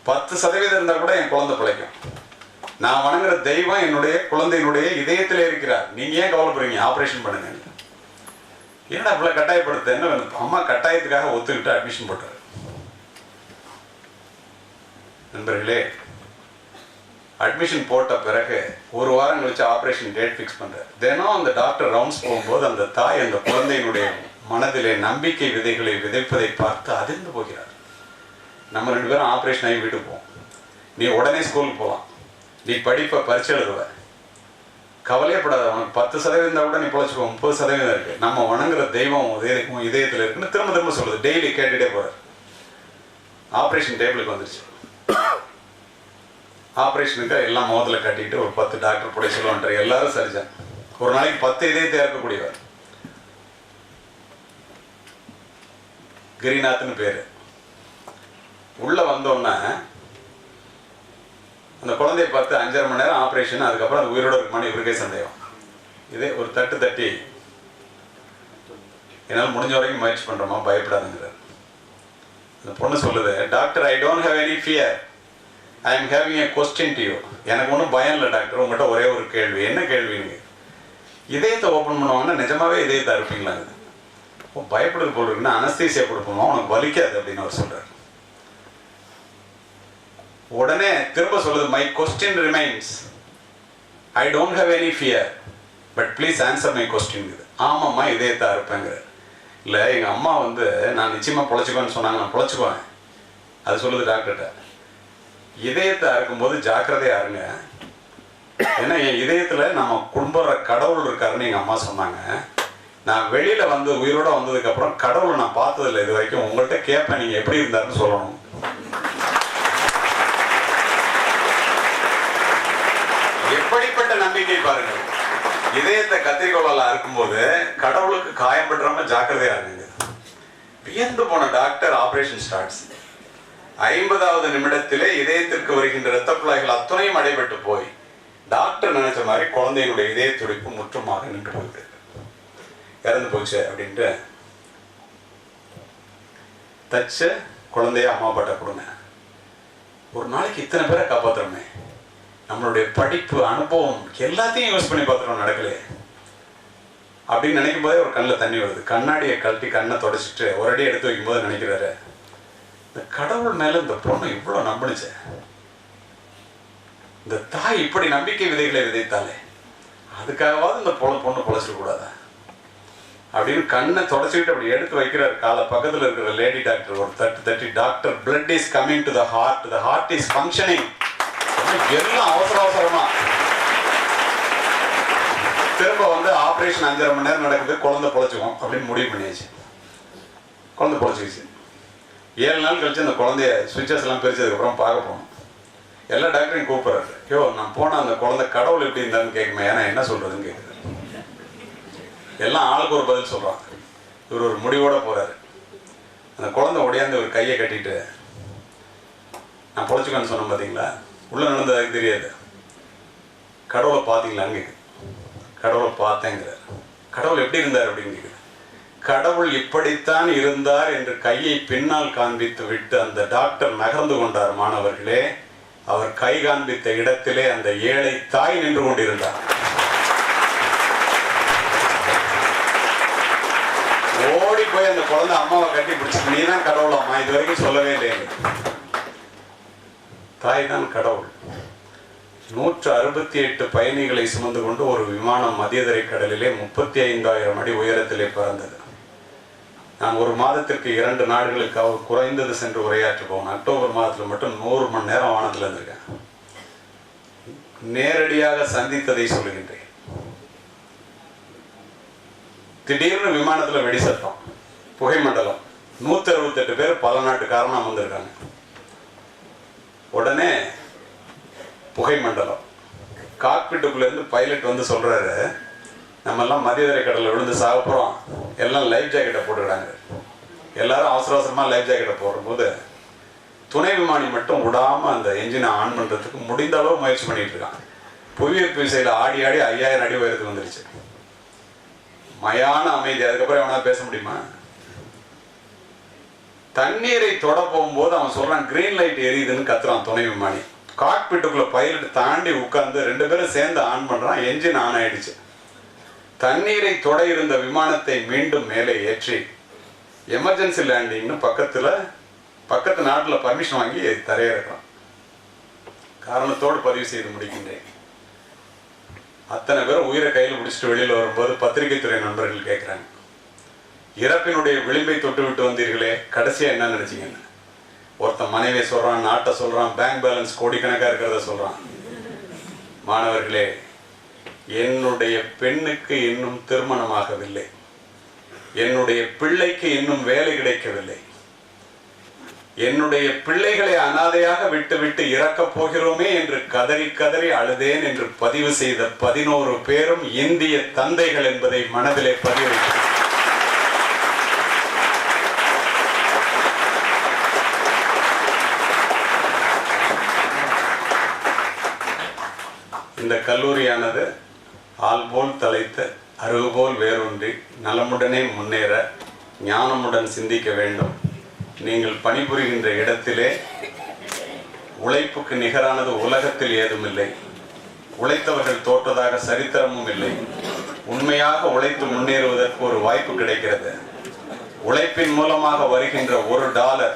10% இருந்தால் கூட என் குழந்தை பிழைக்கும். நான் வணங்குற தெய்வம் என்னுடைய குழந்தையினுடைய இதயத்திலே இருக்கிறார், நீங்க ஏன் கவலைப்படுறீங்க, ஆப்ரேஷன் பண்ணுங்க. ஏன்னா இவ்வளோ கட்டாயப்படுத்த என்ன வேணும்? அம்மா கட்டாயத்துக்காக ஒத்துக்கிட்டு அட்மிஷன் போட்டார். நண்பர்களே, அட்மிஷன் போட்ட பிறகு 1 வாரம் கழிச்சு ஆப்ரேஷன் டேட் ஃபிக்ஸ் பண்ணுறார். தினம் அந்த டாக்டர் ரவுண்ட்ஸ் போகும்போது அந்த தாய் அந்த குழந்தையினுடைய மனதிலே நம்பிக்கை விதைகளை விதைப்பதை பார்த்து அதிர்ந்து போகிறார். நம்ம 2 பேரும் ஆப்ரேஷன் ஆகி வீட்டுக்கு போவோம், நீ உடனே ஸ்கூலுக்கு போகலாம், நீ படிப்பை பரிச்சை எழுதுவ, கவலையப்படாத, உனக்கு 10% இருந்தால் கூட நீ பொழைச்சிக்கோ, 30% இருக்கு, நம்ம வணங்குற தெய்வம் இதயத்தில் இருக்குன்னு திரும்ப திரும்ப சொல்லுது. டெய்லி கேட்டுகிட்டே போகிறார். ஆப்ரேஷன் டேபிளுக்கு வந்துருச்சு. ஆப்ரேஷனுக்கு எல்லாம் முகத்தில் கட்டிக்கிட்டு ஒரு 10 டாக்டர் போட சொல்லுவான்ற. எல்லாரும் சர்ஜன், ஒரு நாளைக்கு 10 இதயத்தை இறக்கக்கூடியவர். கிரிநாத்னு பேரு. உள்ள வந்தோன்னா அந்த குழந்தைய பார்த்து 5.5 மணி நேரம் ஆப்ரேஷன், அதுக்கப்புறம் அது உயிரோடு இருக்குமான்னு இவருக்கே சந்தேகம். இதே ஒரு தட்டி என்னால் முடிஞ்ச வரைக்கும் முயற்சி பண்ணுறோமா, பயப்படாதுங்கிறார். அந்த பொண்ணு சொல்லுது, doctor I don't have any fear, I am having A question to you. எனக்கு ஒன்றும் பயம் இல்லை டாக்டர், உங்கள்கிட்ட ஒரே ஒரு கேள்வி. என்ன கேள்விங்க? இதயத்தை ஓப்பன் பண்ணுவாங்கன்னா நிஜமாவே இதயத்தை அறுப்பீங்களா? பயப்படுது போல் இருக்குன்னா அனஸ்தீசியா கொடுப்போமா, உனக்கு வலிக்காது அப்படின்னு அவர் சொல்றாரு. உடனே திரும்ப சொல்லுது, my question remains, I don't have any fear but please answer my question. ஆமாம்மா இதயத்தை அறுப்பேங்கிற. இல்லை எங்கள் அம்மா வந்து நான் நிச்சயமாக பொழைச்சிக்குவேன்னு சொன்னாங்க, நான் பொழைச்சிக்குவேன். அது சொல்லுது டாக்டர்கிட்ட, இதயத்தை அறுக்கும்போது ஜாக்கிரதையா இருங்க, ஏன்னா என் இதயத்தில் நம்ம கும்பிட்ற கடவுள் இருக்காருன்னு எங்கள் அம்மா சொன்னாங்க. நான் வெளியில வந்து உயிரோட வந்ததுக்கு அப்புறம் கடவுளை நான் பார்த்ததில்லை இது வரைக்கும், உங்கள்கிட்ட கேட்பேன் நீங்க எப்படி இருந்தாருன்னு சொல்லணும். எப்படிப்பட்ட நம்பிக்கை பாருங்கள். இதயத்தை கத்திரிக்கோளால அறுக்கும்போது கடவுளுக்கு காயம் பண்றாம ஜாக்கிரதையா இருங்க. வியந்து போன டாக்டர் ஆபரேஷன் ஸ்டார்ட்ஸ். 50வது நிமிடத்திலே இதயத்திற்கு வருகின்ற இரத்த குழாய்கள் அத்தனையும் அடைபட்டு போய் டாக்டர் நினைச்ச மாதிரி குழந்தையினுடைய இதய துடிப்பு முற்றுமாக நின்று போயிட்டு இறந்து போச்சு அப்படின்ட்டு தச்ச குழந்தைய அம்மா பாட்ட கொடுங்க. ஒரு நாளைக்கு இத்தனை பேரை காப்பாற்றுறோமே, நம்மளுடைய படிப்பு அனுபவம் எல்லாத்தையும் யூஸ் பண்ணி பார்த்துறோம், நடக்கலையே அப்படின்னு நினைக்கும் போதே ஒரு கண்ணில் தண்ணி வருது. கண்ணாடியை கழட்டி கண்ணை தொடச்சிட்டு ஒரு அடி எடுத்து வைக்கும் போது நினைக்கிறாரு, இந்த கடவுள் மேல இந்த பொண்ணு இவ்வளவு நம்பினுச்சு, இந்த தாய் இப்படி நம்பிக்கை விதைகளை விதைத்தாலே அதுக்காகவாவது இந்த பொண்ணு பொழைச்சிட கூடாதா அப்படின்னு கண்ணை தொடச்சிக்கிட்டு அப்படி எடுத்து வைக்கிறார். காலை பக்கத்தில் இருக்கிற லேடி டாக்டர் ஒரு தட்டு தட்டி, doctor blood is coming to the heart is functioning. எல்லாம் அவசரமா திரும்ப வந்து ஆப்ரேஷன் 5.5 மணி நேரம் நடக்குது, குழந்தை பொழைச்சிக்கும் அப்படின்னு முடிவு பண்ணியாச்சு. குழந்தை பொழைச்சிக்கிச்சு. 7 நாள் கழிச்சு அந்த குழந்தைய சுவிச்சஸ் எல்லாம் பிரிச்சதுக்கப்புறம் பார்க்க போகணும். எல்லா டாக்டரையும் கூப்பிட்றாரு. ஐயோ நான் போனால் அந்த குழந்தை கடவுள் எப்படி இருந்தான்னு கேட்குமே, ஏன்னா என்ன சொல்றதுன்னு கேட்குறாரு. எல்லாம் ஆளுக்கு ஒரு பதில் சொல்றாங்க. இவர் ஒரு முடிவோட போறாரு. அந்த குழந்தை உடையாந்து ஒரு கையை கட்டிட்டு, நான் பொழைச்சிக்கன்னு சொன்னேன் பார்த்தீங்களா, உள்ள நடந்தது தெரியாது, கடவுளை பார்த்தீங்களான்னு கேட்குது. கடவுளை பார்த்தேங்கிறார். கடவுள் எப்படி இருந்தார் அப்படின்னு கேட்குது. கடவுள் இப்படித்தான் இருந்தார் என்று கையை பின்னால் காண்பித்து விட்டு அந்த டாக்டர் நகர்ந்து கொண்டார். மாணவர்களே, அவர் கை காண்பித்த இடத்திலே அந்த ஏழை தாய் நின்று கொண்டிருந்தார். ஓடி போய் அந்த குழந்தை அம்மாவை கட்டி பிடிச்சி, நீ தான் கடவுள் அம்மா, இது வரைக்கும் சொல்லவே இல்லை. தாய் தான் கடவுள். 168 பயணிகளை சுமந்து கொண்டு ஒரு விமானம் மத்தியதரை கடலிலே 35,000 அடி உயரத்திலே பறந்தது. நான் ஒரு மாதத்திற்கு 2 நாடுகளுக்கு அவர் குறைந்தது சென்று உரையாற்றுவோம். அக்டோபர் மாதத்தில் மட்டும் 100 மணி நேரம் வானத்தில் இருந்திருக்கேன். நேரடியாக சந்தித்ததை சொல்லுகின்றேன். திடீர்னு விமானத்தில் வெடி சத்தம், புகை மண்டலம், 168 பேர் பல நாட்டுக்காரனா வந்திருக்காங்க. உடனே புகை மண்டலம். காக்பிட்டுக்குள்ள இருந்து பைலட் வந்து சொல்றாரு, நம்ம எல்லாம் மதியதரை கடலில் விழுந்து சாக போகிறோம், எல்லாம் லைஃப் ஜாக்கெட்டை போட்டுக்கிறாங்க. எல்லாரும் அவசர அவசரமாக லைஃப் ஜாக்கெட்டை போடும்போது துணை விமானி மட்டும் விடாமல் அந்த என்ஜினை ஆன் பண்ணுறதுக்கு முடிந்த அளவு முயற்சி பண்ணிட்டு இருக்கான். புவியீர்ப்பு விசையில் ஆடி ஆடி 5000 அடி உயரத்துக்கு வந்துருச்சு. மயான அமைதி. அதுக்கப்புறம் எவனா பேச முடியுமா? தண்ணீரை தொட போகும்போது அவன் சொல்றான் கிரீன் லைட் எரியுதுன்னு கத்துறான் துணை விமானி. காக்பிட்டுக்குள்ள பைலட் தாண்டி உட்கார்ந்து 2 பேரும் சேர்ந்து ஆன் பண்றான். என்ஜின் ஆன் ஆயிடுச்சு. தண்ணீரை தொட இருந்த விமானத்தை மீண்டும் மேலே ஏற்றி எமர்ஜென்சி லேண்டிங்னு பக்கத்து நாட்டில் பர்மிஷன் வாங்கி தரையிறக்கலாம். காரணத்தோடு பதிவு செய்து முடிக்கின்றேன். அத்தனை பேரும் உயிரை கையில் பிடிச்சிட்டு வெளியில் வரும்போது பத்திரிகை துறை நண்பர்கள் கேட்குறாங்க, இறப்பினுடைய விளிம்பை தொட்டு விட்டு வந்தீர்களே, கடைசியாக என்ன நினைச்சீங்கன்னு. ஒருத்தன் மனைவியை சொல்றான், நாட்டை சொல்றான், பேங்க் பேலன்ஸ் கோடிக்கணக்காக இருக்கிறத சொல்றான். மாணவர்களே, என்னுடைய பெண்ணுக்கு இன்னும் திருமணமாகவில்லை, என்னுடைய பிள்ளைக்கு இன்னும் வேலை கிடைக்கவில்லை, என்னுடைய பிள்ளைகளை அனாதையாக விட்டு இறக்கப் போகிறோமே என்று கதறி கதறி அழுதேன் என்று பதிவு செய்த 11 பேரும் இந்திய தந்தைகள் என்பதை மனதிலே பதிவு. இந்த கல்லூரியானது ஆள்போல் தலைத்து அருகுபோல் வேரூன்றி நலமுடனே முன்னேற ஞானமுடன் சிந்திக்க வேண்டும். நீங்கள் பணிபுரிகின்ற இடத்திலே உழைப்புக்கு நிகரானது உலகத்தில் ஏதுமில்லை. உழைத்தவர்கள் தோற்றதாக சரித்திரமும் இல்லை. உண்மையாக உழைத்து முன்னேறுவதற்கு ஒரு வாய்ப்பு கிடைக்கிறது. உழைப்பின் மூலமாக வருகின்ற $1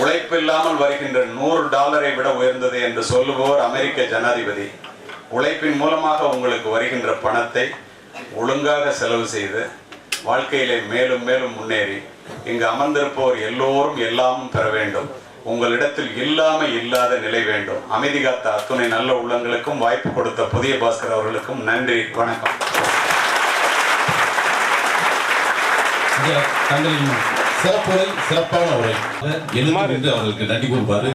உழைப்பில்லாமல் வருகின்ற $100 விட உயர்ந்தது என்று சொல்லுபவர் அமெரிக்க ஜனாதிபதி. உழைப்பின் மூலமாக உங்களுக்கு வருகின்ற பணத்தை ஒழுங்காக செலவு செய்து வாழ்க்கையிலே மேலும் மேலும் முன்னேறி இங்கு அமர்ந்திருப்பவர் எல்லோரும் எல்லாமும் பெற வேண்டும். உங்களிடத்தில் இல்லாத நிலை வேண்டும். அமைதி காத்த அத்துணை நல்ல உள்ளங்களுக்கும் வாய்ப்பு கொடுத்த புதிய பாஸ்கர் அவர்களுக்கும் நன்றி, வணக்கம். தங்களின் சிறப்புரை, சிறப்பான உரை அவர்களுக்கு நன்றி கூறுவாரு.